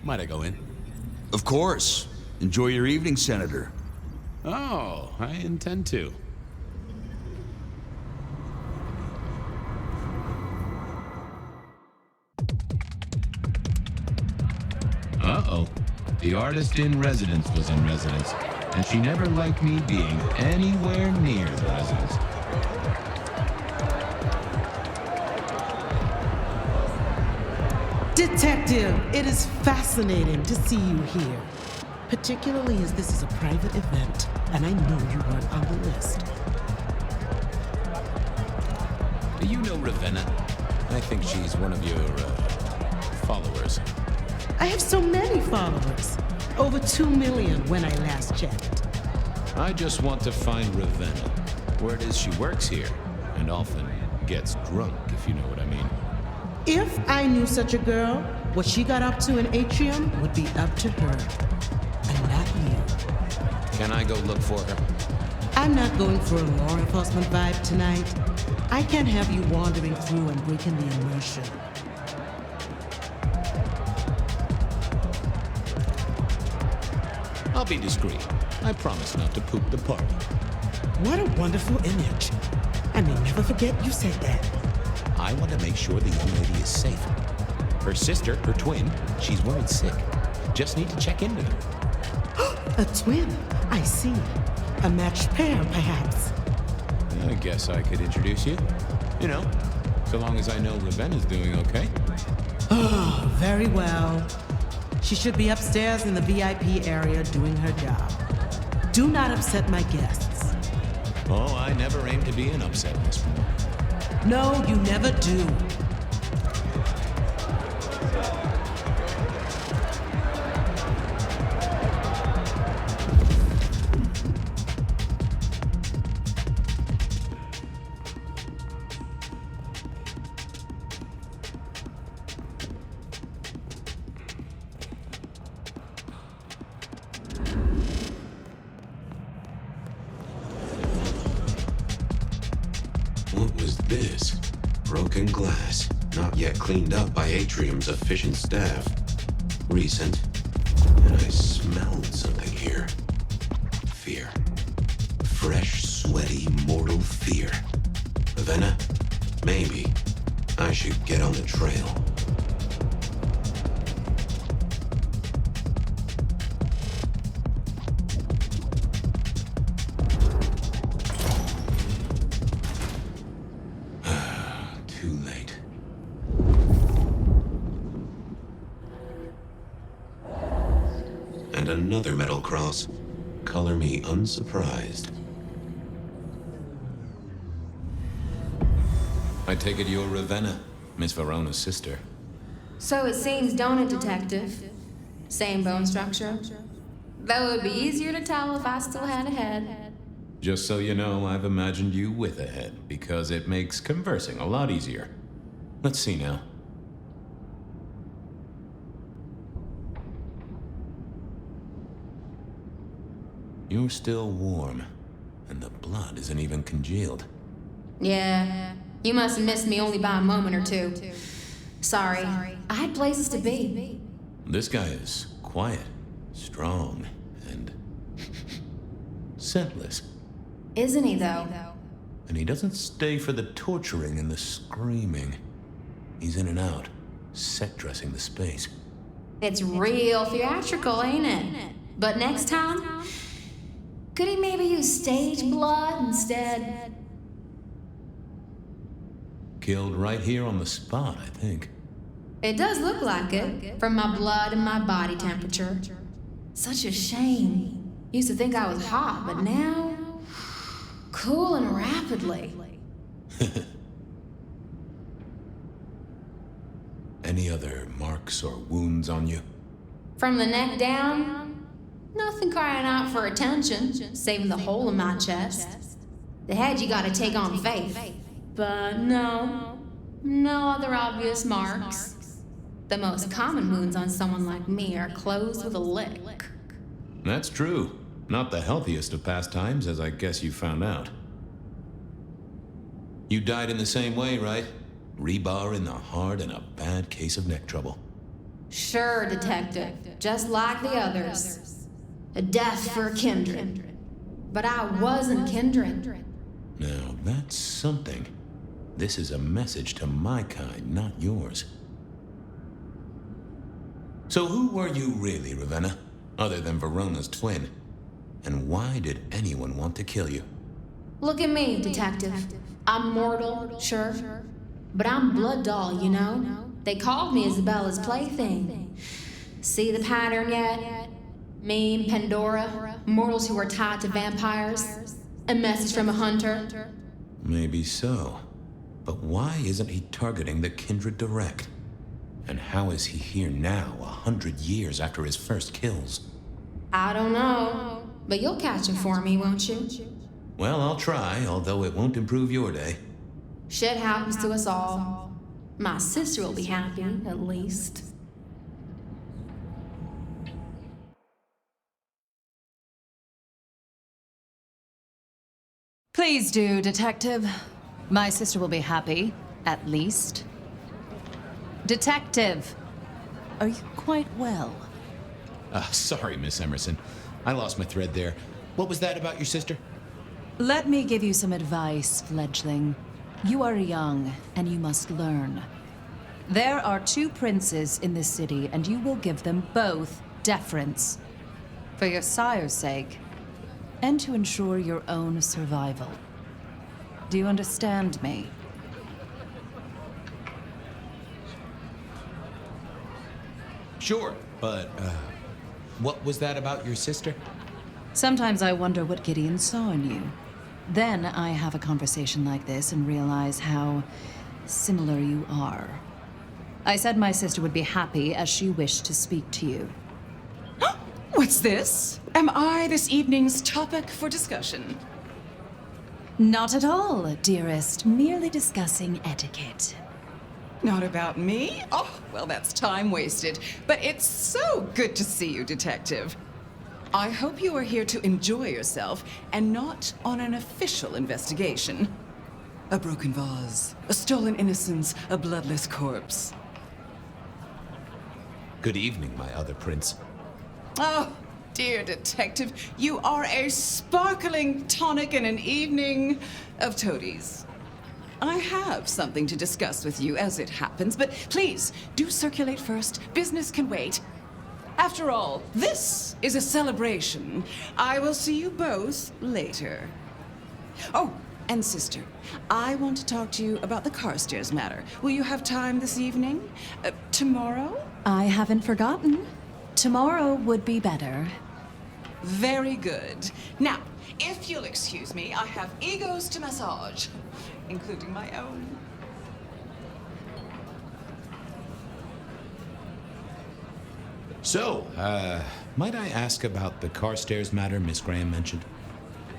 T: Might I go in?
F: Of course. Enjoy your evening, Senator.
T: Oh, I intend to.
A: Uh-oh. The artist in residence was in residence, and she never liked me being anywhere near the residence.
H: Detective, it is fascinating to see you here. Particularly as this is a private event, and I know you weren't on the list.
T: Do you know Ravenna? I think she's one of your, followers.
H: I have so many followers. Over 2 million when I last checked.
T: I just want to find Ravenna. Word is she works here, and often gets drunk, if you know what I mean.
H: If I knew such a girl, what she got up to in Atrium would be up to her. And not you.
T: Can I go look for her?
H: I'm not going for a law enforcement vibe tonight. I can't have you wandering through and breaking the immersion.
T: I'll be discreet. I promise not to poop the party.
H: What a wonderful image. I may never forget you said that.
T: I want to make sure the young lady is safe. Her sister, her twin, she's worried sick. Just need to check in with her.
H: A twin, I see. A matched pair, perhaps.
T: I guess I could introduce you. You know, so long as I know Ravenna's doing okay.
H: Oh, very well. She should be upstairs in the VIP area doing her job. Do not upset my guests.
T: Oh, I never aim to be an upset, Miss Moore.
H: No, you never do.
A: What was this? Broken glass, not yet cleaned up by Atrium's efficient staff. Recent. And I smelled something here. Fear. Fresh, sweaty, mortal fear. Ravenna, maybe I should get on the trail. Too late. And another metal cross. Color me unsurprised.
T: I take it you're Ravenna, Miss Verona's sister.
O: So it seems, don't it, Detective? Same bone structure? Though it would be easier to tell if I still had a head.
T: Just so you know, I've imagined you with a head, because it makes conversing a lot easier. Let's see now. You're still warm, and the blood isn't even congealed.
O: Yeah, you must have missed me only by a moment or two. Sorry, I had places to be.
T: This guy is quiet, strong, and scentless.
O: Isn't he, though?
T: And he doesn't stay for the torturing and the screaming. He's in and out, set dressing the space.
O: It's real theatrical, ain't it? But next time, could he maybe use stage blood instead?
T: Killed right here on the spot, I think.
O: It does look like it, from my blood and my body temperature. Such a shame. Used to think I was hot, but now... cooling rapidly.
T: Any other marks or wounds on you?
O: From the neck down, nothing crying out for attention, saving the hole in my chest. The head you gotta take on faith. But no other obvious marks. The most common wounds on someone like me are closed with a lick.
T: That's true. Not the healthiest of pastimes, as I guess you found out. You died in the same way, right? Rebar in the heart and a bad case of neck trouble.
O: Sure, Detective. Just like the others. A death for a kindred. But I wasn't kindred.
T: Now, that's something. This is a message to my kind, not yours. So who were you really, Ravenna? Other than Verona's twin? And why did anyone want to kill you?
O: Look at me, Detective. I'm mortal, sure. But I'm blood doll, you know? They called me Isabella's plaything. See the pattern yet? Me and Pandora, mortals who are tied to vampires. A message from a hunter.
T: Maybe so. But why isn't he targeting the kindred direct? And how is he here now, 100 years after his first kills?
O: I don't know. But you'll catch him for me, won't you?
T: Well, I'll try, although it won't improve your day.
O: Shit happens to us all. My sister will be happy, at least.
B: Please do, Detective. My sister will be happy, at least. Detective, are you quite well?
T: Sorry, Miss Emerson. I lost my thread there. What was that about your sister?
B: Let me give you some advice, fledgling. You are young, and you must learn. There are 2 princes in this city, and you will give them both deference. For your sire's sake, and to ensure your own survival. Do you understand me?
T: Sure, but, what was that about your sister?
B: Sometimes I wonder what Gideon saw in you. Then I have a conversation like this and realize how similar you are. I said my sister would be happy as she wished to speak to you.
E: What's this? Am I this evening's topic for discussion?
B: Not at all, dearest. Merely discussing etiquette.
E: Not about me? Oh, well, that's time wasted. But it's so good to see you, Detective. I hope you are here to enjoy yourself and not on an official investigation. A broken vase, a stolen innocence, a bloodless corpse.
T: Good evening, my other prince.
E: Oh, dear Detective, you are a sparkling tonic in an evening of toadies. I have something to discuss with you as it happens, but please, do circulate first. Business can wait. After all, this is a celebration. I will see you both later. Oh, and sister, I want to talk to you about the Carstairs matter. Will you have time this evening? Tomorrow?
B: I haven't forgotten. Tomorrow would be better.
E: Very good. Now, if you'll excuse me, I have egos to massage, including my own.
T: So, might I ask about the Carstairs matter Miss Graham mentioned?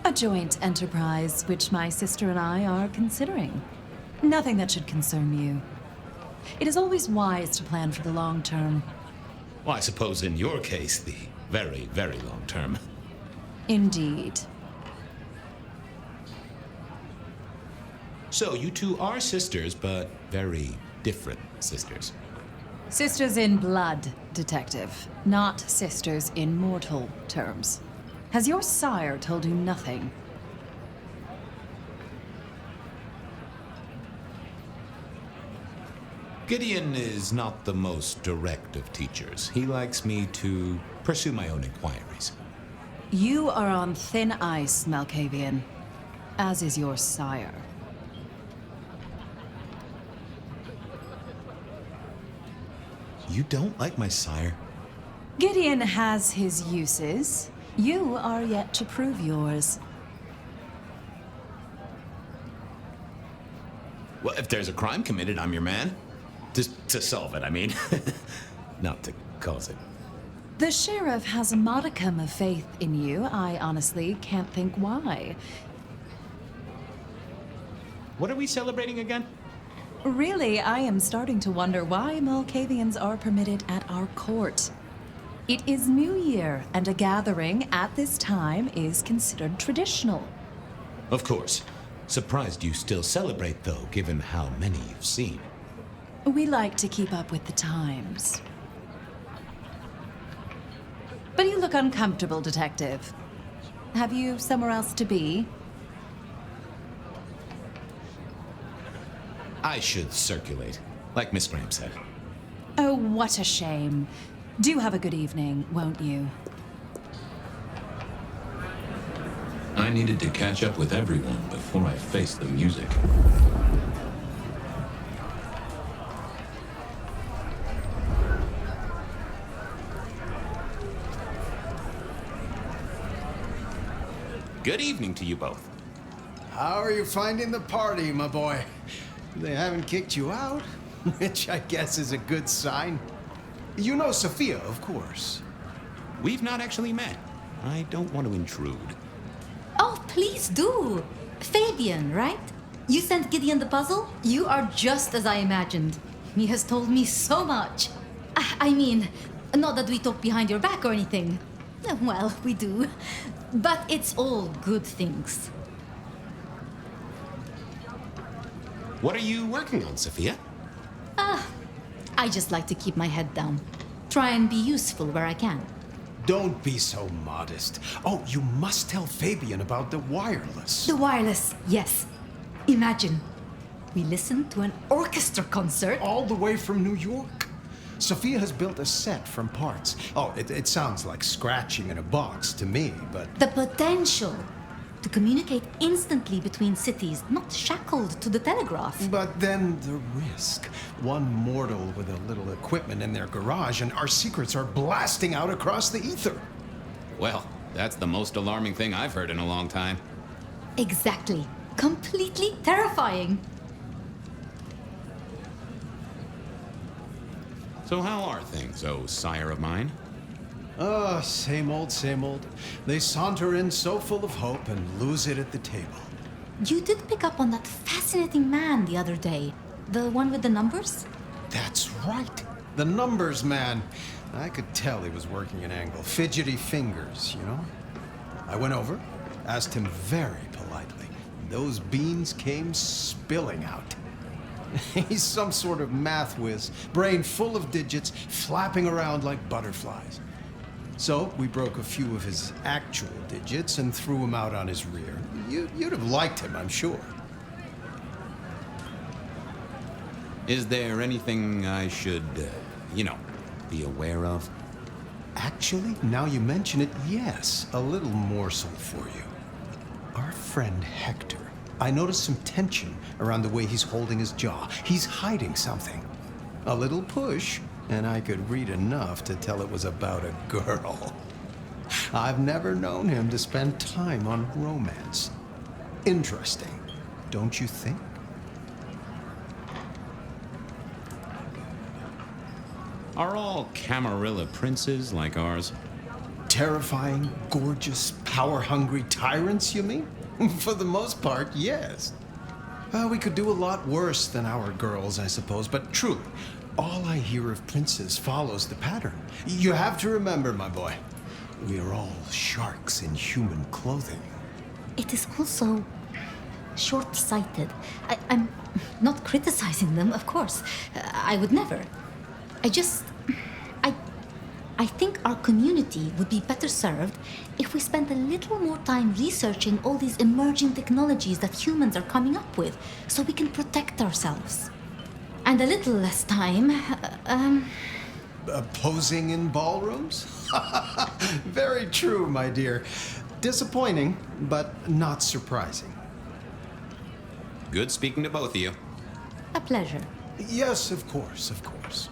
B: A joint enterprise which my sister and I are considering. Nothing that should concern you. It is always wise to plan for the long term.
T: Well, I suppose in your case, the very, very long term.
B: Indeed.
T: So, you two are sisters, but very different sisters.
B: Sisters in blood, Detective. Not sisters in mortal terms. Has your sire told you nothing?
T: Gideon is not the most direct of teachers. He likes me to pursue my own inquiries.
B: You are on thin ice, Malkavian. As is your sire.
T: You don't like my sire?
B: Gideon has his uses. You are yet to prove yours.
T: Well, if there's a crime committed, I'm your man. Just to solve it, I mean. Not to cause it.
B: The sheriff has a modicum of faith in you. I honestly can't think why.
T: What are we celebrating again?
B: Really, I am starting to wonder why Malkavians are permitted at our court.
G: It is New Year, and a gathering at this time is considered traditional.
T: Of course. Surprised you still celebrate, though, given how many you've seen.
G: We like to keep up with the times. But you look uncomfortable, Detective. Have you somewhere else to be?
T: I should circulate, like Miss Graham said.
G: Oh, what a shame. Do have a good evening, won't you?
A: I needed to catch up with everyone before I faced the music.
T: Good evening to you both.
N: How are you finding the party, my boy? They haven't kicked you out, which I guess is a good sign. You know Safia, of course.
T: We've not actually met. I don't want to intrude.
L: Oh, please do. Fabien, right? You sent Gideon the puzzle? You are just as I imagined. He has told me so much. I mean, not that we talk behind your back or anything. Well, we do. But it's all good things.
T: What are you working on, Safia?
L: I just like to keep my head down. Try and be useful where I can.
N: Don't be so modest. Oh, you must tell Fabien about the wireless.
L: The wireless, yes. Imagine, we listened to an orchestra concert.
N: All the way from New York. Safia has built a set from parts. Oh, it sounds like scratching in a box to me, but...
L: The potential to communicate instantly between cities, not shackled to the telegraph.
N: But then the risk. One mortal with a little equipment in their garage and our secrets are blasting out across the ether.
T: Well, that's the most alarming thing I've heard in a long time.
L: Exactly. Completely terrifying.
T: So how are things, oh sire of mine?
N: Same old, same old. They saunter in so full of hope and lose it at the table.
L: You did pick up on that fascinating man the other day. The one with the numbers?
N: That's right. The numbers man. I could tell he was working an angle. Fidgety fingers, you know? I went over, asked him very politely. Those beans came spilling out. He's some sort of math whiz, brain full of digits, flapping around like butterflies. So we broke a few of his actual digits and threw him out on his rear. You'd have liked him, I'm sure.
T: Is there anything I should, be aware of?
N: Actually, now you mention it, yes, a little morsel for you. Our friend Hector. I noticed some tension around the way he's holding his jaw. He's hiding something. A little push, and I could read enough to tell it was about a girl. I've never known him to spend time on romance. Interesting, don't you think?
T: Are all Camarilla princes like ours?
N: Terrifying, gorgeous, power-hungry tyrants, you mean? For the most part, yes. We could do a lot worse than our girls, I suppose, but truly, all I hear of princes follows the pattern. You have to remember, my boy, we are all sharks in human clothing.
L: It is also short-sighted. I'm not criticizing them, of course. I would never. I think our community would be better served if we spent a little more time researching all these emerging technologies that humans are coming up with, so we can protect ourselves. And a little less time,
N: Posing in ballrooms? Very true, my dear. Disappointing, but not surprising.
T: Good speaking to both of you.
L: a pleasure.
N: Yes, of course, of course.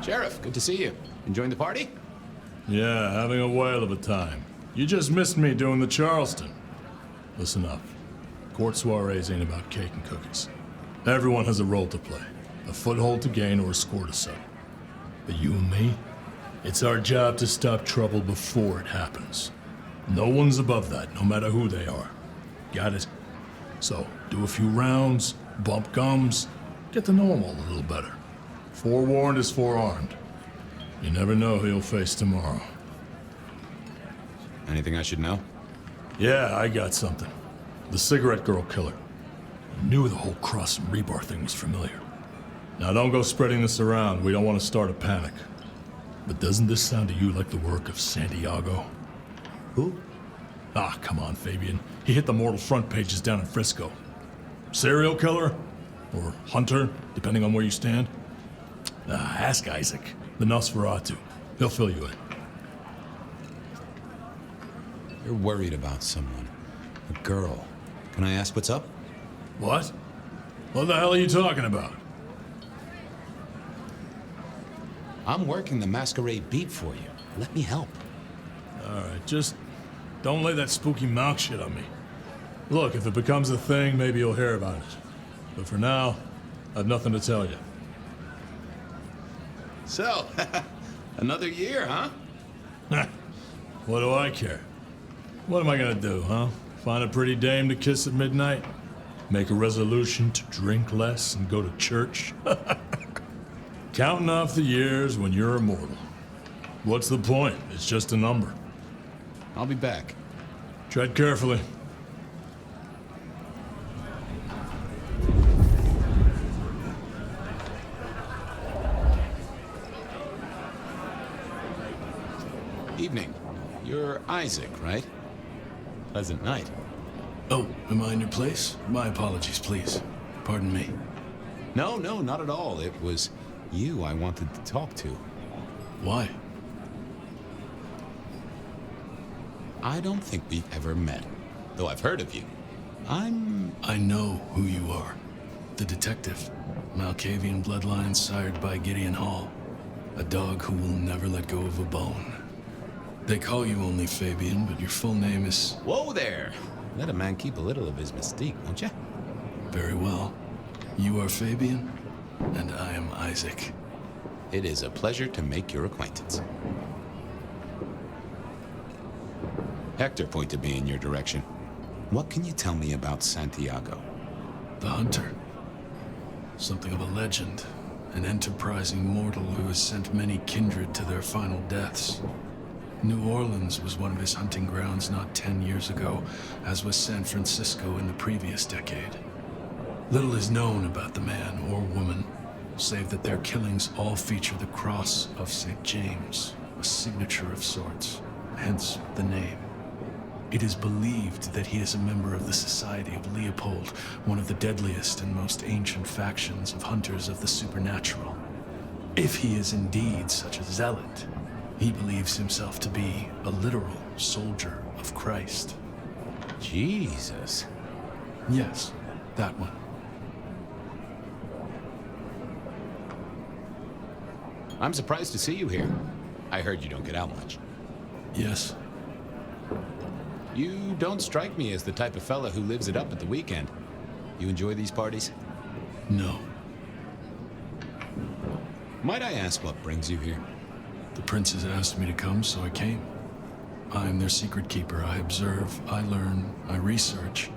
T: Sheriff, good to see you. Enjoying the party?
C: Yeah, having a whale of a time. You just missed me doing the Charleston. Listen up. Court soirees ain't about cake and cookies. Everyone has a role to play. A foothold to gain or a score to settle. But you and me, it's our job to stop trouble before it happens. No one's above that, no matter who they are. Got it?
Q: So, do a few rounds, bump gums, get to know him all a little better. Forewarned is forearmed. You never know who you'll face tomorrow.
A: Anything I should know?
Q: Yeah, I got something. The cigarette girl killer. I knew the whole Cross and Rebar thing was familiar. Now don't go spreading this around. We don't want to start a panic. But doesn't this sound to you like the work of Santiago?
A: Who?
Q: Ah, come on, Fabien. He hit the mortal front pages down in Frisco. Serial killer? Or hunter, depending on where you stand? Ask Isaac, the Nosferatu. He'll fill you in.
A: You're worried about someone. A girl. Can I ask what's up?
Q: What? What the hell are you talking about?
A: I'm working the Masquerade beat for you. Let me help.
Q: Alright, just don't lay that spooky mouth shit on me. Look, if it becomes a thing, maybe you'll hear about it. But for now, I've nothing to tell you.
T: So, another year, huh?
Q: What do I care? What am I gonna do, huh? Find a pretty dame to kiss at midnight? Make a resolution to drink less and go to church? Counting off the years when you're immortal. What's the point? It's just a number.
A: I'll be back.
Q: Tread carefully.
A: Evening. You're Isaac, right? Pleasant night.
Q: Oh, am I in your place? My apologies, please. Pardon me.
A: No, not at all. It was you I wanted to talk to.
Q: Why?
A: I don't think we've ever met, though I've heard of you.
Q: I know who you are. The detective. Malkavian Bloodlines sired by Gideon Hall. A dog who will never let go of a bone. They call you only Fabien, but your full name is...
A: Whoa there! Let a man keep a little of his mystique, won't you?
Q: Very well. You are Fabien, and I am Isaac.
A: It is a pleasure to make your acquaintance. Hector pointed me in your direction. What can you tell me about Santiago?
Q: The Hunter. Something of a legend. An enterprising mortal who has sent many kindred to their final deaths. New Orleans was one of his hunting grounds not 10 years ago, as was San Francisco in the previous decade. Little is known about the man or woman, save that their killings all feature the cross of St. James, a signature of sorts, hence the name. It is believed that he is a member of the Society of Leopold, one of the deadliest and most ancient factions of hunters of the supernatural. If he is indeed such a zealot, he believes himself to be a literal soldier of Christ.
A: Jesus.
Q: Yes, that one.
A: I'm surprised to see you here. I heard you don't get out much.
Q: Yes.
A: You don't strike me as the type of fella who lives it up at the weekend. You enjoy these parties?
Q: No.
A: Might I ask what brings you here?
Q: The princes asked me to come, so I came. I'm their secret keeper. I observe, I learn, I research,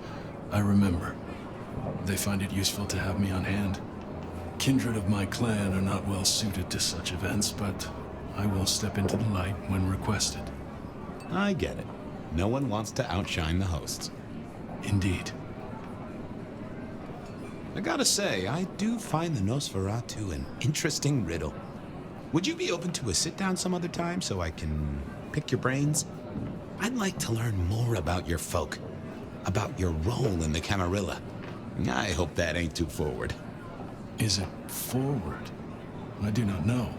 Q: I remember. They find it useful to have me on hand. Kindred of my clan are not well suited to such events, but I will step into the light when requested.
A: I get it. No one wants to outshine the hosts.
Q: Indeed.
A: I gotta say, I do find the Nosferatu an interesting riddle. Would you be open to a sit-down some other time so I can pick your brains? I'd like to learn more about your folk, about your role in the Camarilla. I hope that ain't too forward.
Q: Is it forward? I do not know.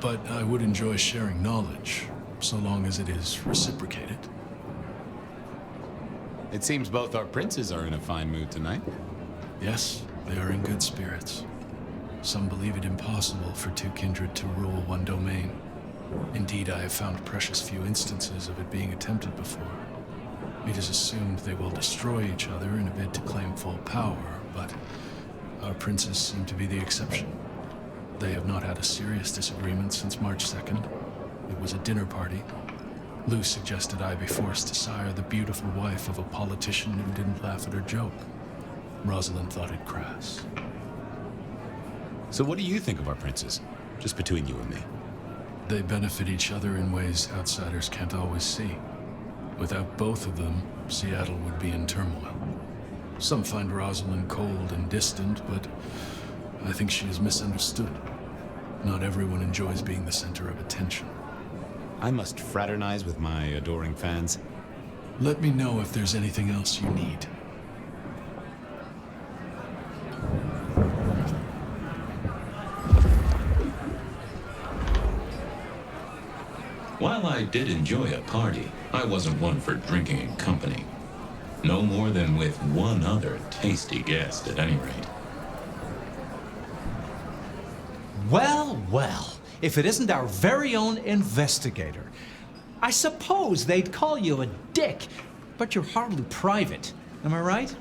Q: But I would enjoy sharing knowledge, so long as it is reciprocated.
A: It seems both our princes are in a fine mood tonight.
Q: Yes, they are in good spirits. Some believe it impossible for two kindred to rule one domain. Indeed, I have found precious few instances of it being attempted before. It is assumed they will destroy each other in a bid to claim full power, but our princes seem to be the exception. They have not had a serious disagreement since March 2nd. It was a dinner party. Lou suggested I be forced to sire the beautiful wife of a politician who didn't laugh at her joke. Rosalind thought it crass.
T: So what do you think of our princes? Just between you and me.
Q: They benefit each other in ways outsiders can't always see. Without both of them, Seattle would be in turmoil. Some find Rosalind cold and distant, but I think she is misunderstood. Not everyone enjoys being the center of attention.
T: I must fraternize with my adoring fans.
Q: Let me know if there's anything else you need.
A: While I did enjoy a party, I wasn't one for drinking in company. No more than with one other tasty guest, at any rate.
I: Well, well, if it isn't our very own investigator. I suppose they'd call you a dick, but you're hardly private. Am I right?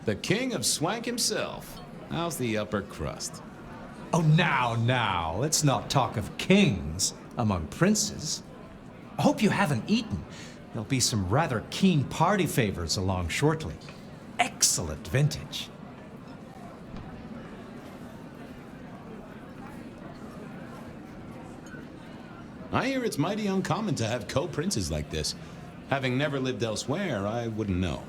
T: The king of swank himself. How's the upper crust?
I: Oh, now, let's not talk of kings among princes. I hope you haven't eaten. There'll be some rather keen party favors along shortly. Excellent vintage.
T: I hear it's mighty uncommon to have co-princes like this. Having never lived elsewhere, I wouldn't know.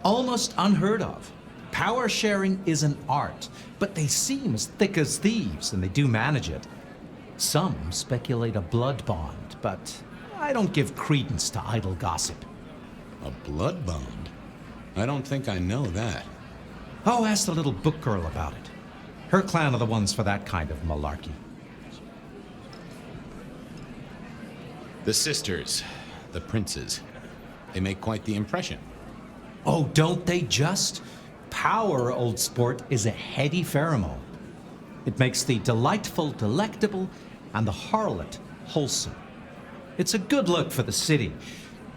I: Almost unheard of. Power sharing is an art, but they seem as thick as thieves, and they do manage it. Some speculate a blood bond, but I don't give credence to idle gossip.
T: A blood bond? I don't think I know that.
I: Oh, ask the little book girl about it. Her clan are the ones for that kind of malarkey.
T: The sisters, the princes, they make quite the impression.
I: Oh, don't they just? Power, old sport, is a heady pheromone. It makes the delightful delectable and the harlot wholesome. It's a good look for the city.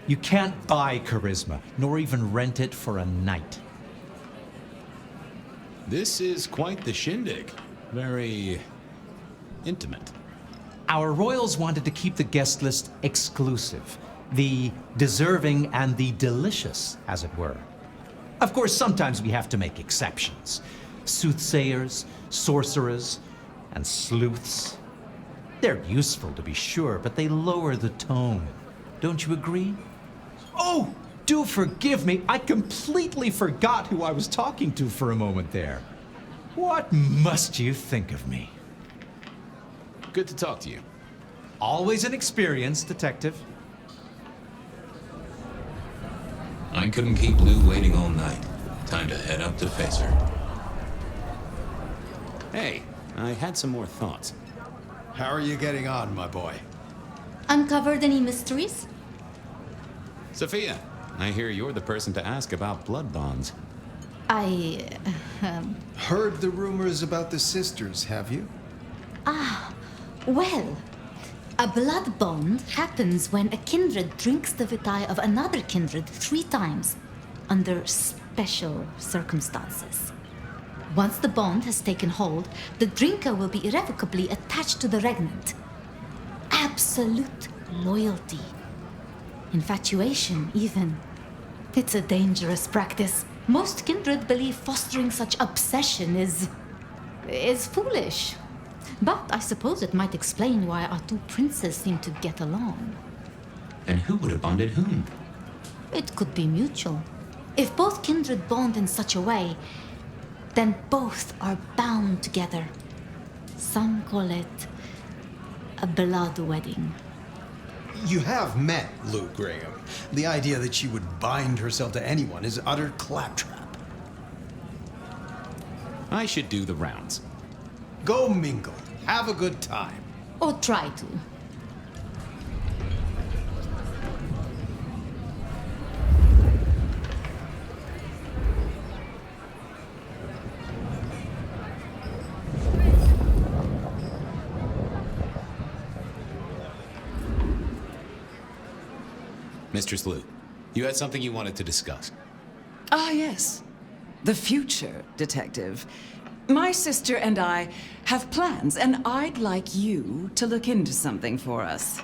I: You can't buy charisma, nor even rent it for a night.
T: This is quite the shindig. Very intimate.
I: Our royals wanted to keep the guest list exclusive. The deserving and the delicious, as it were. Of course, sometimes we have to make exceptions. Soothsayers, sorcerers, and sleuths. They're useful, to be sure, but they lower the tone. Don't you agree? Oh, do forgive me. I completely forgot who I was talking to for a moment there. What must you think of me?
T: Good to talk to you.
I: Always an experience, Detective.
A: I couldn't keep Lou waiting all night. Time to head up to face her.
T: Hey, I had some more thoughts.
N: How are you getting on, my boy?
L: Uncovered any mysteries?
T: Safia, I hear you're the person to ask about blood bonds.
N: Heard the rumors about the sisters, have you?
L: Well, a blood bond happens when a kindred drinks the vitae of another kindred 3 times, under special circumstances. Once the bond has taken hold, the drinker will be irrevocably attached to the regnant. Absolute loyalty. Infatuation, even. It's a dangerous practice. Most kindred believe fostering such obsession is foolish. But I suppose it might explain why our 2 princes seem to get along.
A: And who would have bonded whom?
L: It could be mutual. If both kindred bond in such a way, then both are bound together. Some call it a blood wedding.
N: You have met Lou Graham. The idea that she would bind herself to anyone is utter claptrap.
T: I should do the rounds.
N: Go mingle. Have a good time.
L: Or try to.
T: Mistress Lou, you had something you wanted to discuss.
E: Ah, yes. The future, Detective. My sister and I have plans, and I'd like you to look into something for us.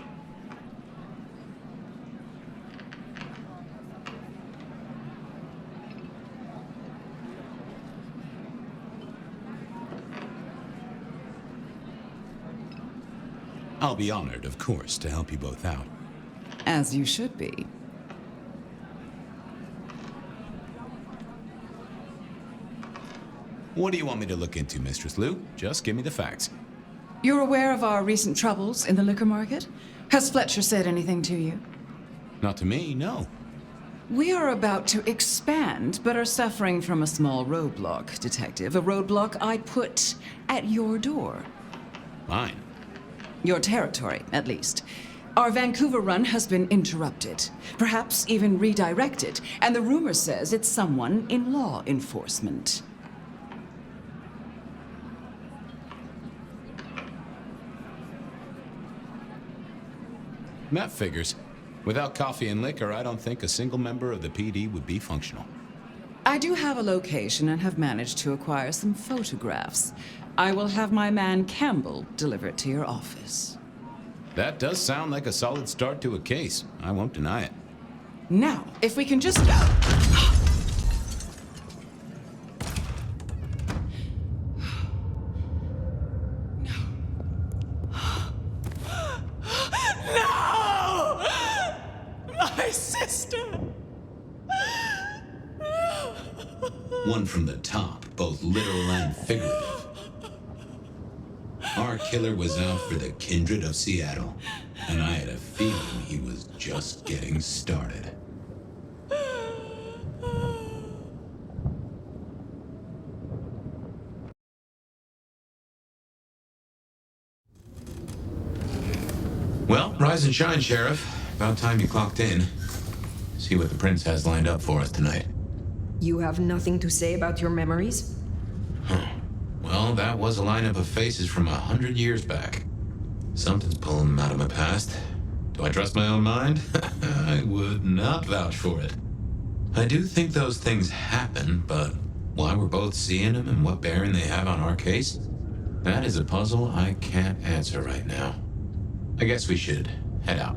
A: I'll be honored, of course, to help you both out.
E: As you should be.
A: What do you want me to look into, Mistress Lou? Just give me the facts.
E: You're aware of our recent troubles in the liquor market? Has Fletcher said anything to you?
A: Not to me, no.
E: We are about to expand, but are suffering from a small roadblock, Detective. A roadblock I'd put at your door.
A: Fine.
E: Your territory, at least. Our Vancouver run has been interrupted, perhaps even redirected, and the rumor says it's someone in law enforcement.
A: That figures. Without coffee and liquor, I don't think a single member of the PD would be functional.
E: I do have a location and have managed to acquire some photographs. I will have my man Campbell deliver it to your office.
A: That does sound like a solid start to a case. I won't deny it.
E: Now, if we can just...
R: No! My sister!
A: One from the top, both literal and figurative. Our killer was out for the kindred of Seattle, and I had a feeling he was just getting started. Well, rise and shine, Sheriff. About time you clocked in. See what the Prince has lined up for us tonight.
B: You have nothing to say about your memories?
A: Huh. Well, that was a lineup of faces from 100 years back. Something's pulling them out of my past. Do I trust my own mind? I would not vouch for it. I do think those things happen, but why we're both seeing them and what bearing they have on our case, that is a puzzle I can't answer right now. I guess we should head out.